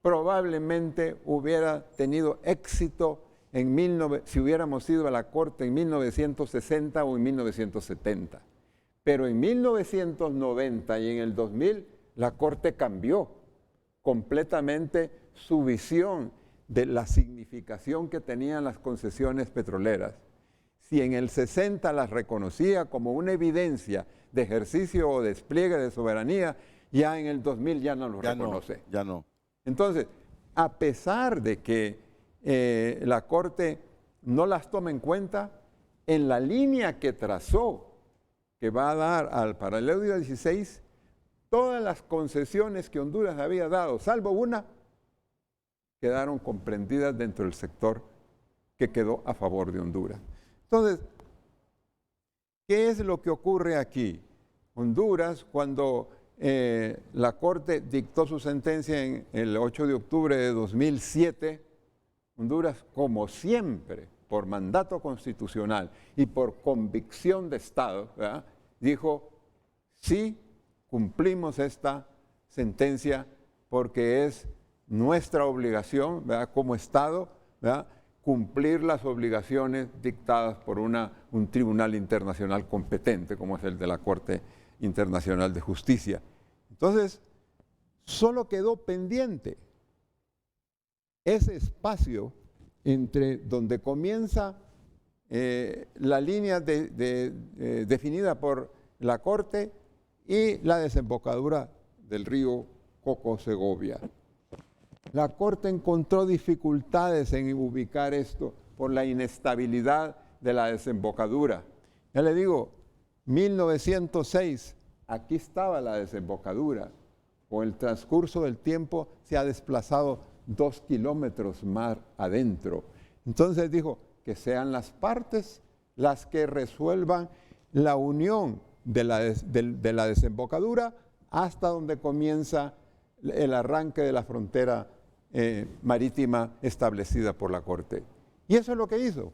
probablemente hubiera tenido éxito si hubiéramos ido a la Corte en 1960 o en 1970. Pero en 1990 y en el 2000 la Corte cambió completamente su visión de la significación que tenían las concesiones petroleras. Si en el 60 las reconocía como una evidencia de ejercicio o despliegue de soberanía, ya en el 2000 ya no lo reconoce. Ya no. Entonces, a pesar de que la Corte no las toma en cuenta, en la línea que trazó, que va a dar al paralelo 16, todas las concesiones que Honduras había dado, salvo una, quedaron comprendidas dentro del sector que quedó a favor de Honduras. Entonces, ¿qué es lo que ocurre aquí? Honduras, cuando la Corte dictó su sentencia en el 8 de octubre de 2007, Honduras, como siempre, por mandato constitucional y por convicción de Estado, ¿verdad?, dijo, sí, cumplimos esta sentencia porque es nuestra obligación, ¿verdad?, como Estado, ¿verdad?, cumplir las obligaciones dictadas por un tribunal internacional competente, como es el de la Corte Internacional de Justicia. Entonces, solo quedó pendiente ese espacio entre donde comienza la línea definida por la Corte y la desembocadura del río Coco-Segovia. La Corte encontró dificultades en ubicar esto por la inestabilidad de la desembocadura. Ya le digo, 1906, aquí estaba la desembocadura. Con el transcurso del tiempo se ha desplazado 2 kilómetros más adentro. Entonces dijo que sean las partes las que resuelvan la unión de la desembocadura hasta donde comienza el arranque de la frontera marítima establecida por la Corte. Y eso es lo que hizo.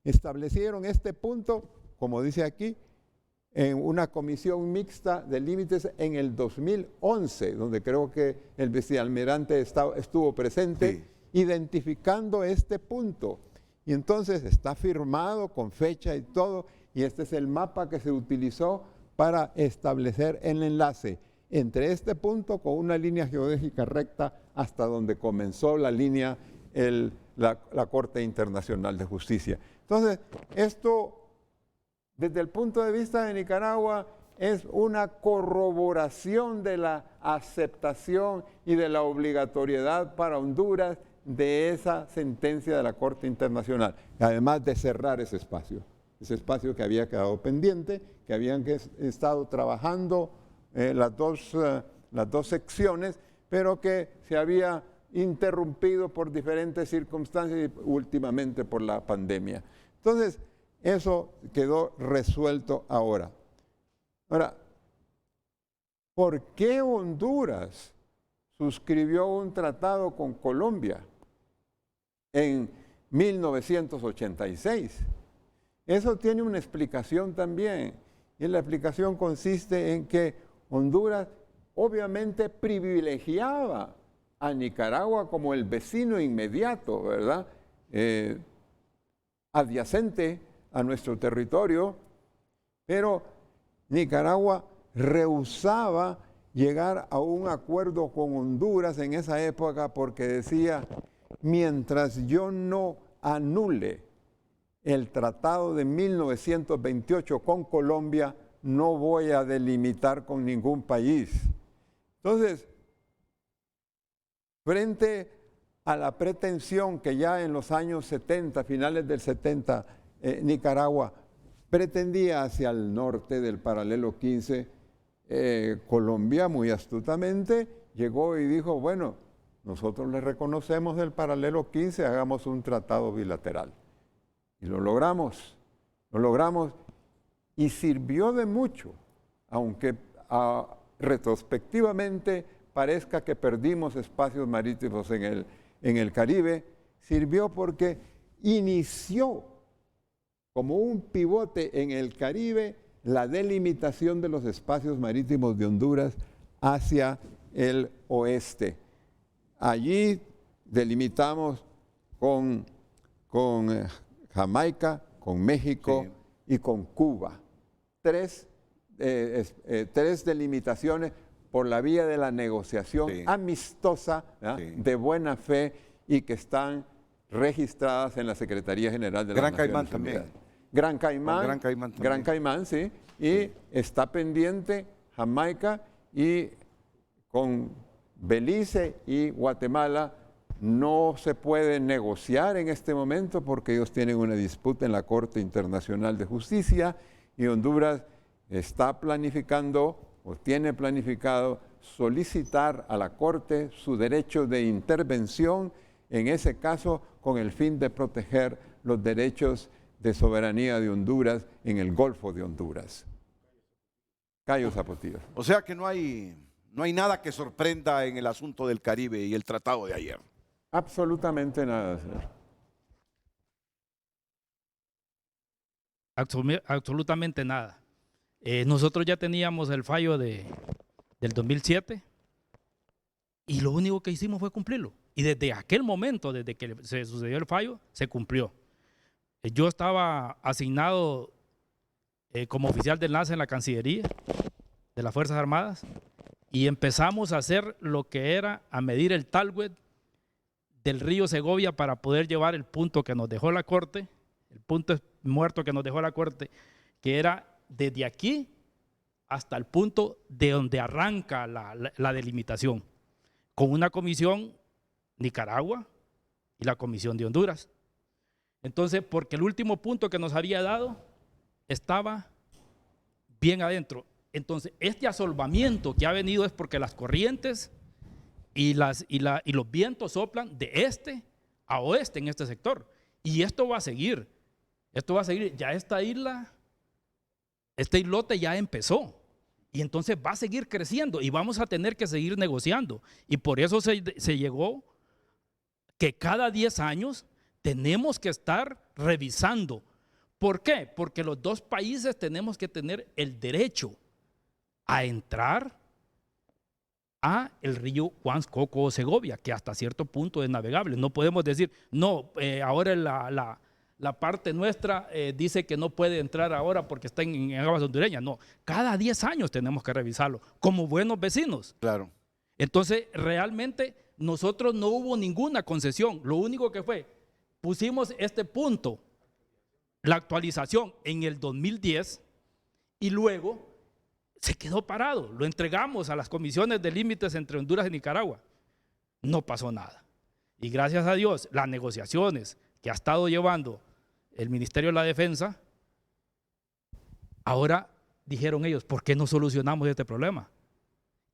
Establecieron este punto, como dice aquí, en una comisión mixta de límites en el 2011, donde creo que el vicealmirante estuvo presente, sí, identificando este punto. Y entonces está firmado con fecha y todo, y este es el mapa que se utilizó para establecer el enlace entre este punto con una línea geodésica recta hasta donde comenzó la línea la Corte Internacional de Justicia. Entonces, esto, desde el punto de vista de Nicaragua, es una corroboración de la aceptación y de la obligatoriedad para Honduras de esa sentencia de la Corte Internacional, además de cerrar ese espacio que había quedado pendiente, que habían estado trabajando las dos secciones, pero que se había interrumpido por diferentes circunstancias y últimamente por la pandemia. Entonces, eso quedó resuelto ahora. Ahora, ¿por qué Honduras suscribió un tratado con Colombia en 1986? Eso tiene una explicación también, y la explicación consiste en que Honduras obviamente privilegiaba a Nicaragua como el vecino inmediato, ¿verdad? Adyacente a nuestro territorio, pero Nicaragua rehusaba llegar a un acuerdo con Honduras en esa época porque decía, mientras yo no anule el tratado de 1928 con Colombia, no voy a delimitar con ningún país. Entonces, frente a la pretensión que ya en los años 70, finales del 70, Nicaragua pretendía hacia el norte del paralelo 15, Colombia muy astutamente llegó y dijo, bueno, nosotros le reconocemos el paralelo 15, hagamos un tratado bilateral. Y lo logramos y sirvió de mucho, aunque retrospectivamente parezca que perdimos espacios marítimos en el Caribe, sirvió porque inició como un pivote en el Caribe la delimitación de los espacios marítimos de Honduras hacia el oeste. Allí delimitamos con Jamaica, con México y con Cuba. Tres delimitaciones por la vía de la negociación amistosa, de buena fe y que están registradas en la Secretaría General de las Naciones Unidas. Gran Caimán también. Gran Caimán, sí. Y está pendiente Jamaica, y con Belice y Guatemala no se puede negociar en este momento porque ellos tienen una disputa en la Corte Internacional de Justicia, y Honduras está planificando o tiene planificado solicitar a la Corte su derecho de intervención en ese caso con el fin de proteger los derechos de soberanía de Honduras en el Golfo de Honduras. Cayo Zapotillo. O sea que no hay nada que sorprenda en el asunto del Caribe y el tratado de ayer. Absolutamente nada, señor. Absolutamente nada. Nosotros ya teníamos el fallo del 2007 y lo único que hicimos fue cumplirlo. Y desde aquel momento, desde que se sucedió el fallo, se cumplió. Yo estaba asignado como oficial de enlace en la Cancillería de las Fuerzas Armadas y empezamos a hacer lo que era a medir el talwet del río Segovia para poder llevar el punto que nos dejó la Corte, el punto muerto que nos dejó la Corte, que era desde aquí hasta el punto de donde arranca la delimitación, con una comisión Nicaragua y la comisión de Honduras. Entonces, porque el último punto que nos había dado estaba bien adentro. Entonces, este asolvamiento que ha venido es porque las corrientes y los vientos soplan de este a oeste en este sector. Y esto va a seguir. Ya esta isla, este islote ya empezó. Y entonces va a seguir creciendo y vamos a tener que seguir negociando. Y por eso se llegó que cada 10 años tenemos que estar revisando. ¿Por qué? Porque los dos países tenemos que tener el derecho a entrar a el río Huanscoco o Segovia, que hasta cierto punto es navegable. No podemos decir, no, ahora la parte nuestra dice que no puede entrar ahora porque está en aguas hondureñas. No, cada 10 años tenemos que revisarlo, como buenos vecinos. Claro. Entonces, realmente, nosotros no hubo ninguna concesión. Lo único que fue, pusimos este punto, la actualización en el 2010, y luego se quedó parado. Lo entregamos a las comisiones de límites entre Honduras y Nicaragua. No pasó nada. Y gracias a Dios, las negociaciones que ha estado llevando el Ministerio de la Defensa, ahora dijeron ellos, ¿por qué no solucionamos este problema?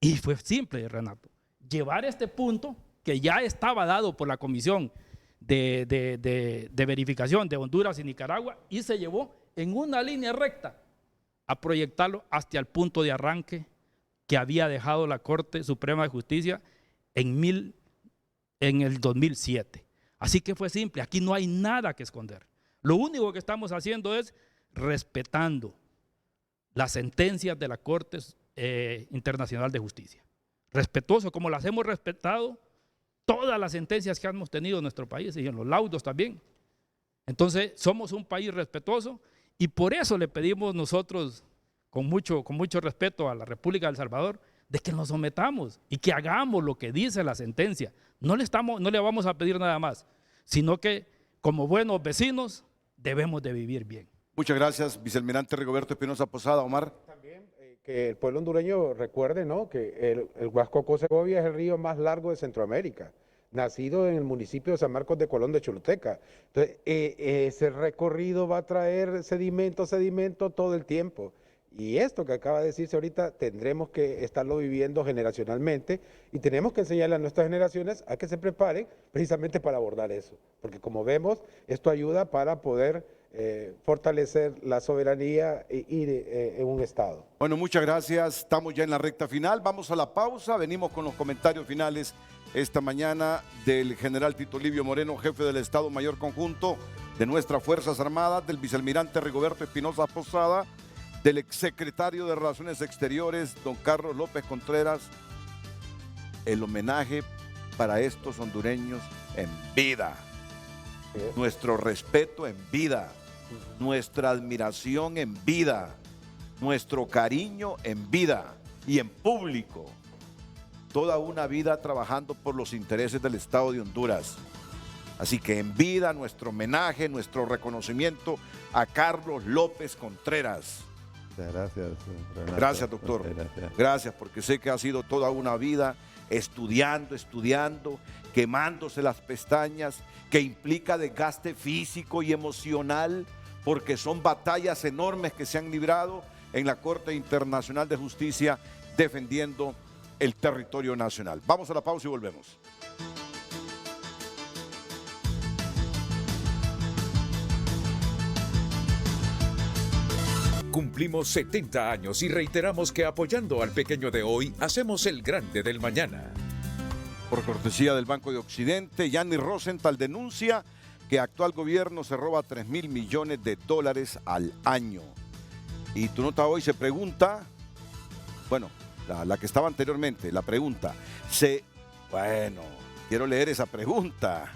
Y fue simple, Renato. Llevar este punto que ya estaba dado por la Comisión de Verificación de Honduras y Nicaragua, y se llevó en una línea recta a proyectarlo hasta el punto de arranque que había dejado la Corte Suprema de Justicia en el 2007. Así que fue simple, aquí no hay nada que esconder. Lo único que estamos haciendo es respetando las sentencias de la Corte Internacional de Justicia. Respetuoso, como las hemos respetado todas las sentencias que hemos tenido en nuestro país y en los laudos también. Entonces, somos un país respetuoso y por eso le pedimos nosotros, con mucho respeto a la República de El Salvador, de que nos sometamos y que hagamos lo que dice la sentencia. No le vamos a pedir nada más, sino que como buenos vecinos debemos de vivir bien. Muchas gracias, vicealmirante Rigoberto Espinosa Posada. Omar. También que el pueblo hondureño recuerde, ¿no?, que el Huascocó Segovia es el río más largo de Centroamérica, nacido en el municipio de San Marcos de Colón de Choluteca. Entonces, ese recorrido va a traer sedimento todo el tiempo. Y esto que acaba de decirse ahorita tendremos que estarlo viviendo generacionalmente y tenemos que enseñarle a nuestras generaciones a que se preparen precisamente para abordar eso. Porque como vemos, esto ayuda para poder fortalecer la soberanía en un Estado. Bueno, muchas gracias. Estamos ya en la recta final. Vamos a la pausa. Venimos con los comentarios finales esta mañana del general Tito Livio Moreno, jefe del Estado Mayor Conjunto de nuestras Fuerzas Armadas, del vicealmirante Rigoberto Espinosa Posada, del exsecretario de Relaciones Exteriores, don Carlos López Contreras. El homenaje para estos hondureños en vida. Nuestro respeto en vida. Nuestra admiración en vida. Nuestro cariño en vida y en público. Toda una vida trabajando por los intereses del Estado de Honduras. Así que en vida nuestro homenaje, nuestro reconocimiento a Carlos López Contreras. Gracias, Renato. Gracias, doctor. Gracias, porque sé que ha sido toda una vida estudiando, quemándose las pestañas, que implica desgaste físico y emocional, porque son batallas enormes que se han librado en la Corte Internacional de Justicia defendiendo el territorio nacional. Vamos a la pausa y volvemos. Cumplimos 70 años y reiteramos que apoyando al pequeño de hoy, hacemos el grande del mañana. Por cortesía del Banco de Occidente, Gianni Rosenthal denuncia que actual gobierno se roba 3.000 millones de dólares al año. Y tu nota hoy se pregunta, bueno, la que estaba anteriormente, la pregunta, quiero leer esa pregunta.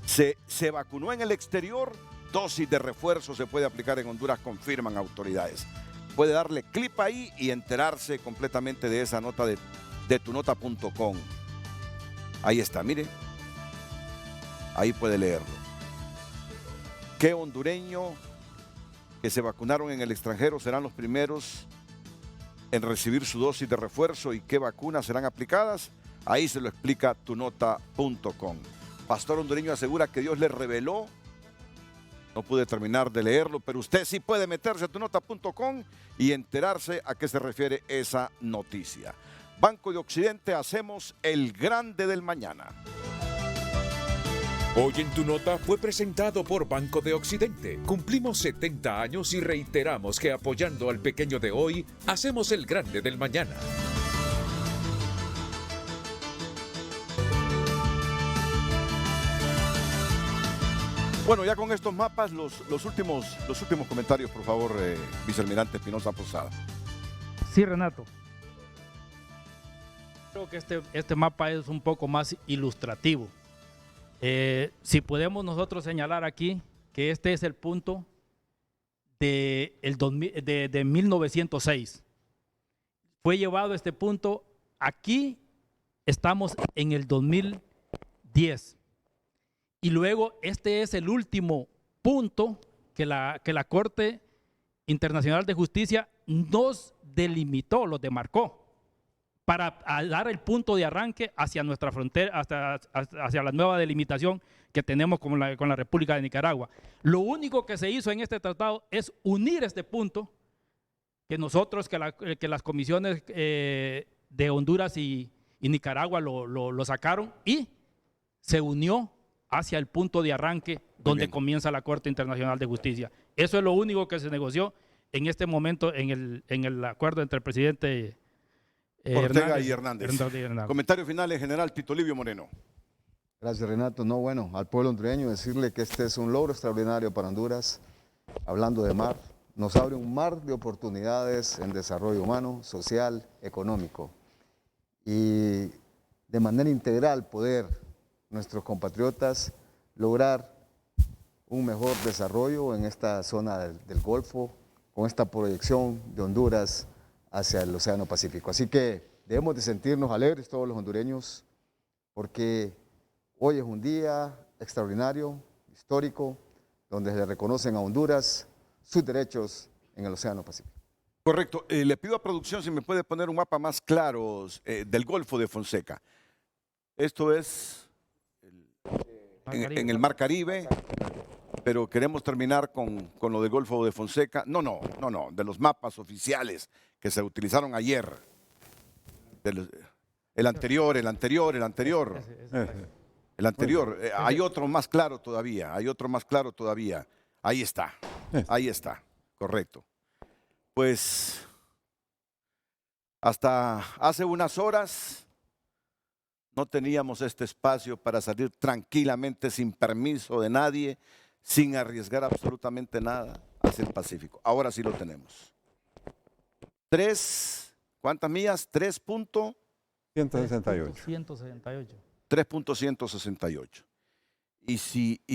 ¿Se vacunó en el exterior? Dosis de refuerzo se puede aplicar en Honduras, confirman autoridades. Puede darle clic ahí y enterarse completamente de esa nota de tunota.com. Ahí está, mire. Ahí puede leerlo. ¿Qué hondureño que se vacunaron en el extranjero serán los primeros en recibir su dosis de refuerzo y qué vacunas serán aplicadas? Ahí se lo explica tunota.com. Pastor hondureño asegura que Dios le reveló. No pude terminar de leerlo, pero usted sí puede meterse a tunota.com y enterarse a qué se refiere esa noticia. Banco de Occidente, hacemos el grande del mañana. Hoy en Tu Nota fue presentado por Banco de Occidente. Cumplimos 70 años y reiteramos que apoyando al pequeño de hoy, hacemos el grande del mañana. Bueno, ya con estos mapas, los últimos comentarios, por favor, vicealmirante Espinosa Posada. Sí, Renato. Creo que este mapa es un poco más ilustrativo. Si podemos nosotros señalar aquí que este es el punto de 1906. Fue llevado este punto, aquí estamos en el 2010. Y luego este es el último punto que la Corte Internacional de Justicia nos delimitó, lo demarcó, para dar el punto de arranque hacia nuestra frontera, hacia la nueva delimitación que tenemos con la República de Nicaragua. Lo único que se hizo en este tratado es unir este punto, que nosotros, que las comisiones de Honduras y Nicaragua lo sacaron, y se unió hacia el punto de arranque donde comienza la Corte Internacional de Justicia. Eso es lo único que se negoció en este momento en el acuerdo entre el presidente Ortega y Hernández. Comentario final en general, Tito Livio Moreno. Gracias, Renato. No, bueno, al pueblo hondureño decirle que este es un logro extraordinario para Honduras. Hablando de mar, nos abre un mar de oportunidades en desarrollo humano, social, económico. Y de manera integral poder nuestros compatriotas lograr un mejor desarrollo en esta zona del Golfo, con esta proyección de Honduras hacia el Océano Pacífico. Así que debemos de sentirnos alegres todos los hondureños, porque hoy es un día extraordinario, histórico, donde se le reconocen a Honduras sus derechos en el Océano Pacífico. Correcto. Le pido a producción si me puede poner un mapa más claro del Golfo de Fonseca. Esto es en el Mar Caribe, pero queremos terminar con lo del Golfo de Fonseca. No, de los mapas oficiales que se utilizaron ayer. El anterior. Hay otro más claro todavía, Ahí está, correcto. Pues hasta hace unas horas no teníamos este espacio para salir tranquilamente, sin permiso de nadie, sin arriesgar absolutamente nada hacia el Pacífico. Ahora sí lo tenemos. ¿Cuántas millas? 3.168. 3.168. Y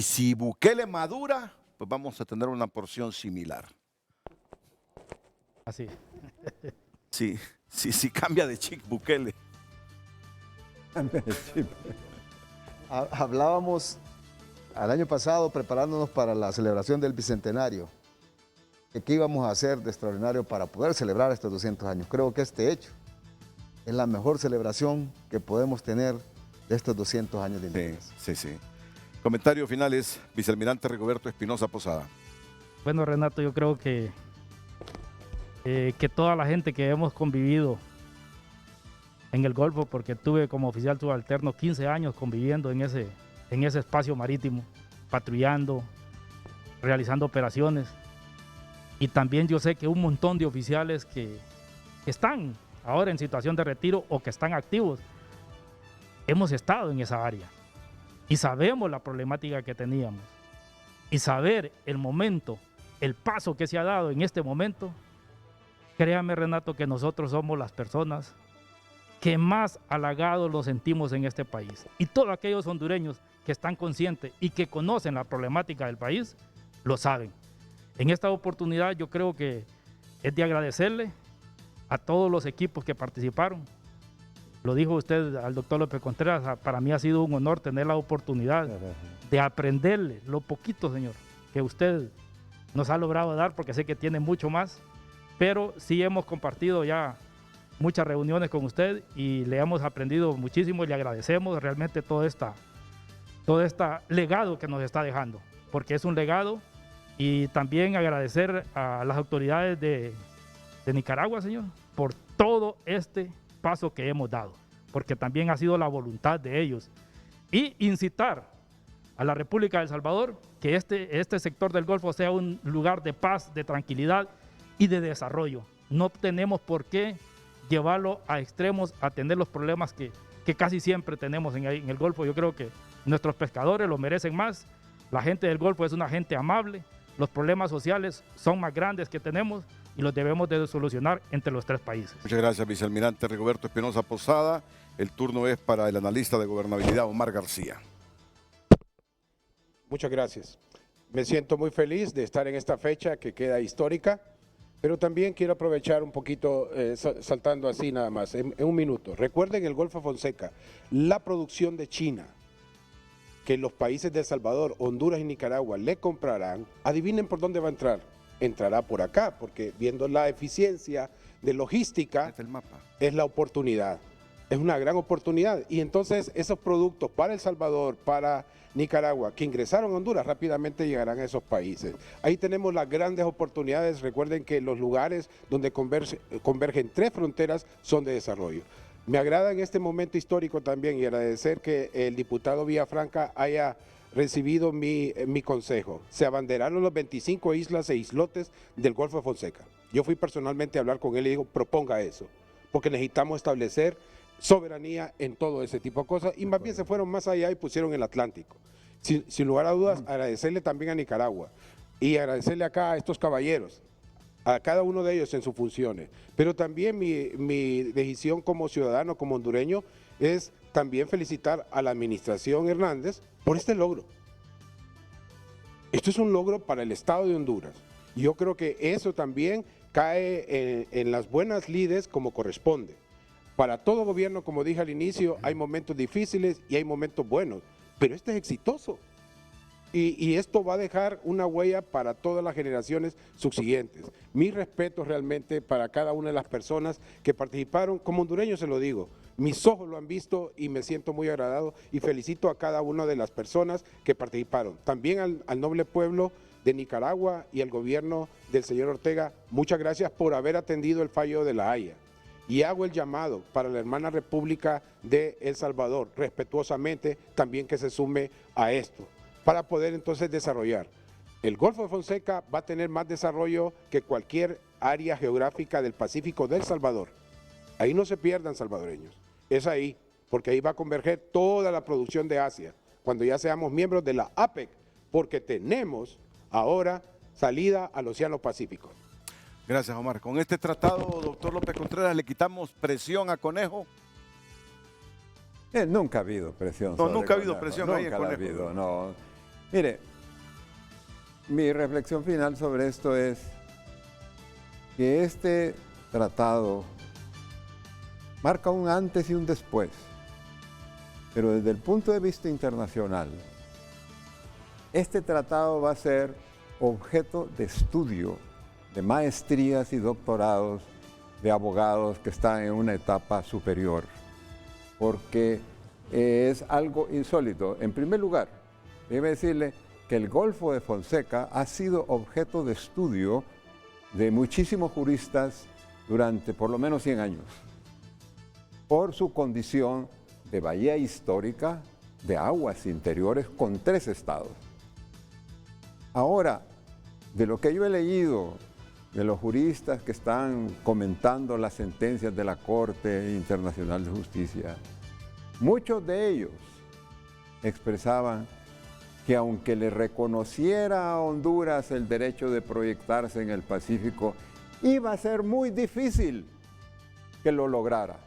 si Bukele madura, pues vamos a tener una porción similar. Así. Sí, cambia de chip Bukele. Hablábamos al año pasado, preparándonos para la celebración del Bicentenario, que qué íbamos a hacer de extraordinario para poder celebrar estos 200 años. Creo que este hecho es la mejor celebración que podemos tener de estos 200 años de independencia. Sí. Comentario final es Vicealmirante Rigoberto Espinosa Posada. Bueno, Renato, yo creo que toda la gente que hemos convivido en el Golfo, porque tuve como oficial subalterno 15 años conviviendo en ese espacio marítimo, patrullando, realizando operaciones. Y también yo sé que un montón de oficiales que están ahora en situación de retiro o que están activos, hemos estado en esa área y sabemos la problemática que teníamos. Y saber el momento, el paso que se ha dado en este momento, créame, Renato, que nosotros somos las personas que más halagados lo sentimos en este país. Y todos aquellos hondureños que están conscientes y que conocen la problemática del país, lo saben. En esta oportunidad yo creo que es de agradecerle a todos los equipos que participaron. Lo dijo usted al doctor López Contreras, para mí ha sido un honor tener la oportunidad de aprenderle lo poquito, señor, que usted nos ha logrado dar, porque sé que tiene mucho más, pero sí hemos compartido ya muchas reuniones con usted y le hemos aprendido muchísimo y le agradecemos realmente todo este legado que nos está dejando, porque es un legado. Y también agradecer a las autoridades de Nicaragua, señor, por todo este paso que hemos dado, porque también ha sido la voluntad de ellos. Y incitar a la República de El Salvador que este sector del Golfo sea un lugar de paz, de tranquilidad y de desarrollo. No tenemos por qué llevarlo a extremos, a tener los problemas que casi siempre tenemos en el Golfo. Yo creo que nuestros pescadores lo merecen más. La gente del Golfo es una gente amable. Los problemas sociales son más grandes que tenemos y los debemos de solucionar entre los tres países. Muchas gracias, Vicealmirante Rigoberto Espinosa Posada. El turno es para el analista de gobernabilidad, Omar García. Muchas gracias. Me siento muy feliz de estar en esta fecha que queda histórica, pero también quiero aprovechar un poquito, saltando así nada más, en un minuto. Recuerden el Golfo Fonseca, la producción de China, que los países de El Salvador, Honduras y Nicaragua le comprarán, adivinen por dónde va a entrar. Entrará por acá, porque viendo la eficiencia de logística, es la oportunidad. Es una gran oportunidad. Y entonces esos productos para El Salvador, para Nicaragua, que ingresaron a Honduras, rápidamente llegarán a esos países. Ahí tenemos las grandes oportunidades. Recuerden que los lugares donde convergen tres fronteras son de desarrollo. Me agrada en este momento histórico también y agradecer que el diputado Villafranca haya recibido mi consejo. Se abanderaron los 25 islas e islotes del Golfo de Fonseca. Yo fui personalmente a hablar con él y digo, proponga eso, porque necesitamos establecer soberanía en todo ese tipo de cosas, y más bien se fueron más allá y pusieron el Atlántico. Sin lugar a dudas, agradecerle también a Nicaragua y agradecerle acá a estos caballeros, a cada uno de ellos en sus funciones, pero también mi decisión como ciudadano, como hondureño, es también felicitar a la administración Hernández por este logro. Esto es un logro para el Estado de Honduras. Yo creo que eso también cae en las buenas lides como corresponde. Para todo gobierno, como dije al inicio, hay momentos difíciles y hay momentos buenos, pero este es exitoso. Y esto va a dejar una huella para todas las generaciones subsiguientes. Mi respeto realmente para cada una de las personas que participaron. Como hondureño se lo digo, mis ojos lo han visto y me siento muy agradado y felicito a cada una de las personas que participaron. También al noble pueblo de Nicaragua y al gobierno del señor Ortega, muchas gracias por haber atendido el fallo de La Haya. Y hago el llamado para la hermana República de El Salvador, respetuosamente también que se sume a esto, para poder entonces desarrollar. El Golfo de Fonseca va a tener más desarrollo que cualquier área geográfica del Pacífico del Salvador. Ahí no se pierdan, salvadoreños. Es ahí, porque ahí va a converger toda la producción de Asia, cuando ya seamos miembros de la APEC, porque tenemos ahora salida al Océano Pacífico. Gracias, Omar. Con este tratado, doctor López Contreras, ¿le quitamos presión a Conejo? Nunca ha habido presión. No, nunca ha habido presión ahí en Conejo. Conejo. Nunca ha habido, no. Mire, mi reflexión final sobre esto es que este tratado marca un antes y un después, pero desde el punto de vista internacional, este tratado va a ser objeto de estudio de maestrías y doctorados de abogados que están en una etapa superior, porque es algo insólito. En primer lugar, déjeme decirle que el Golfo de Fonseca ha sido objeto de estudio de muchísimos juristas durante por lo menos 100 años, por su condición de bahía histórica de aguas interiores con 3 estados. Ahora, de lo que yo he leído de los juristas que están comentando las sentencias de la Corte Internacional de Justicia, muchos de ellos expresaban que aunque le reconociera a Honduras el derecho de proyectarse en el Pacífico, iba a ser muy difícil que lo lograra.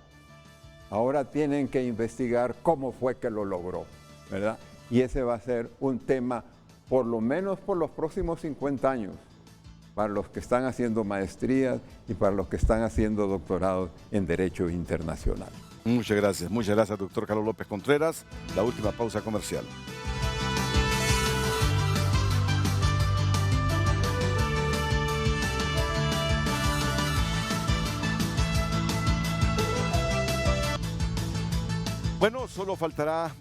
Ahora tienen que investigar cómo fue que lo logró, ¿verdad? Y ese va a ser un tema, por lo menos por los próximos 50 años, para los que están haciendo maestrías y para los que están haciendo doctorados en Derecho Internacional. Muchas gracias, doctor Carlos López Contreras. La última pausa comercial. Bueno, solo faltará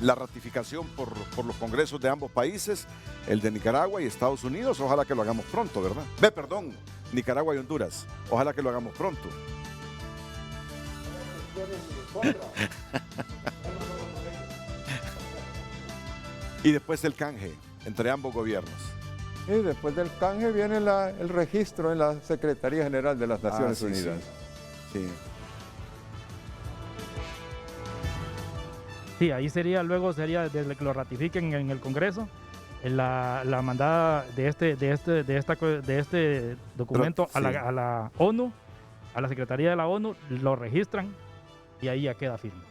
la ratificación por los congresos de ambos países, el de Nicaragua y Estados Unidos. Ojalá que lo hagamos pronto, ¿verdad? Nicaragua y Honduras. Ojalá que lo hagamos pronto. Y después el canje entre ambos gobiernos. Y después del canje viene el registro en la Secretaría General de las Naciones Unidas. Sí. Sí, ahí luego sería desde que lo ratifiquen en el Congreso, la mandada de este documento a la ONU, a la Secretaría de la ONU, lo registran y ahí ya queda firme.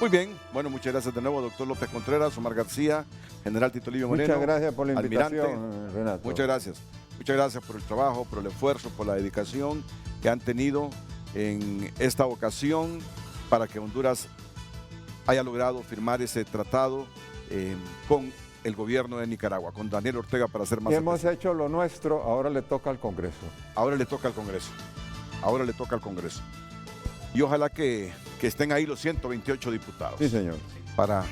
Muy bien, bueno, muchas gracias de nuevo, doctor López Contreras, Omar García, general Tito Livio Moreno. Muchas gracias por la invitación, almirante. Renato. Muchas gracias por el trabajo, por el esfuerzo, por la dedicación que han tenido en esta ocasión para que Honduras haya logrado firmar ese tratado con el gobierno de Nicaragua, con Daniel Ortega, para ser más específico. Hemos hecho lo nuestro, ahora le toca al Congreso. Ahora le toca al Congreso. Y ojalá que estén ahí los 128 diputados. Sí, señor. Para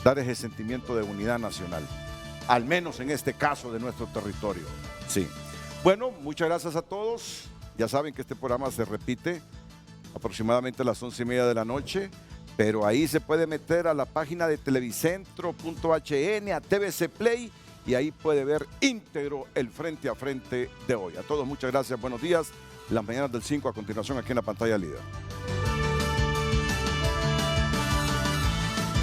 dar ese sentimiento de unidad nacional, al menos en este caso de nuestro territorio. Sí. Bueno, muchas gracias a todos. Ya saben que este programa se repite aproximadamente a las 11:30 de la noche pero ahí se puede meter a la página de televicentro.hn, a TVC Play, y ahí puede ver íntegro el frente a frente de hoy. A todos muchas gracias, buenos días. Las mañanas del 5 a continuación aquí en la pantalla líder.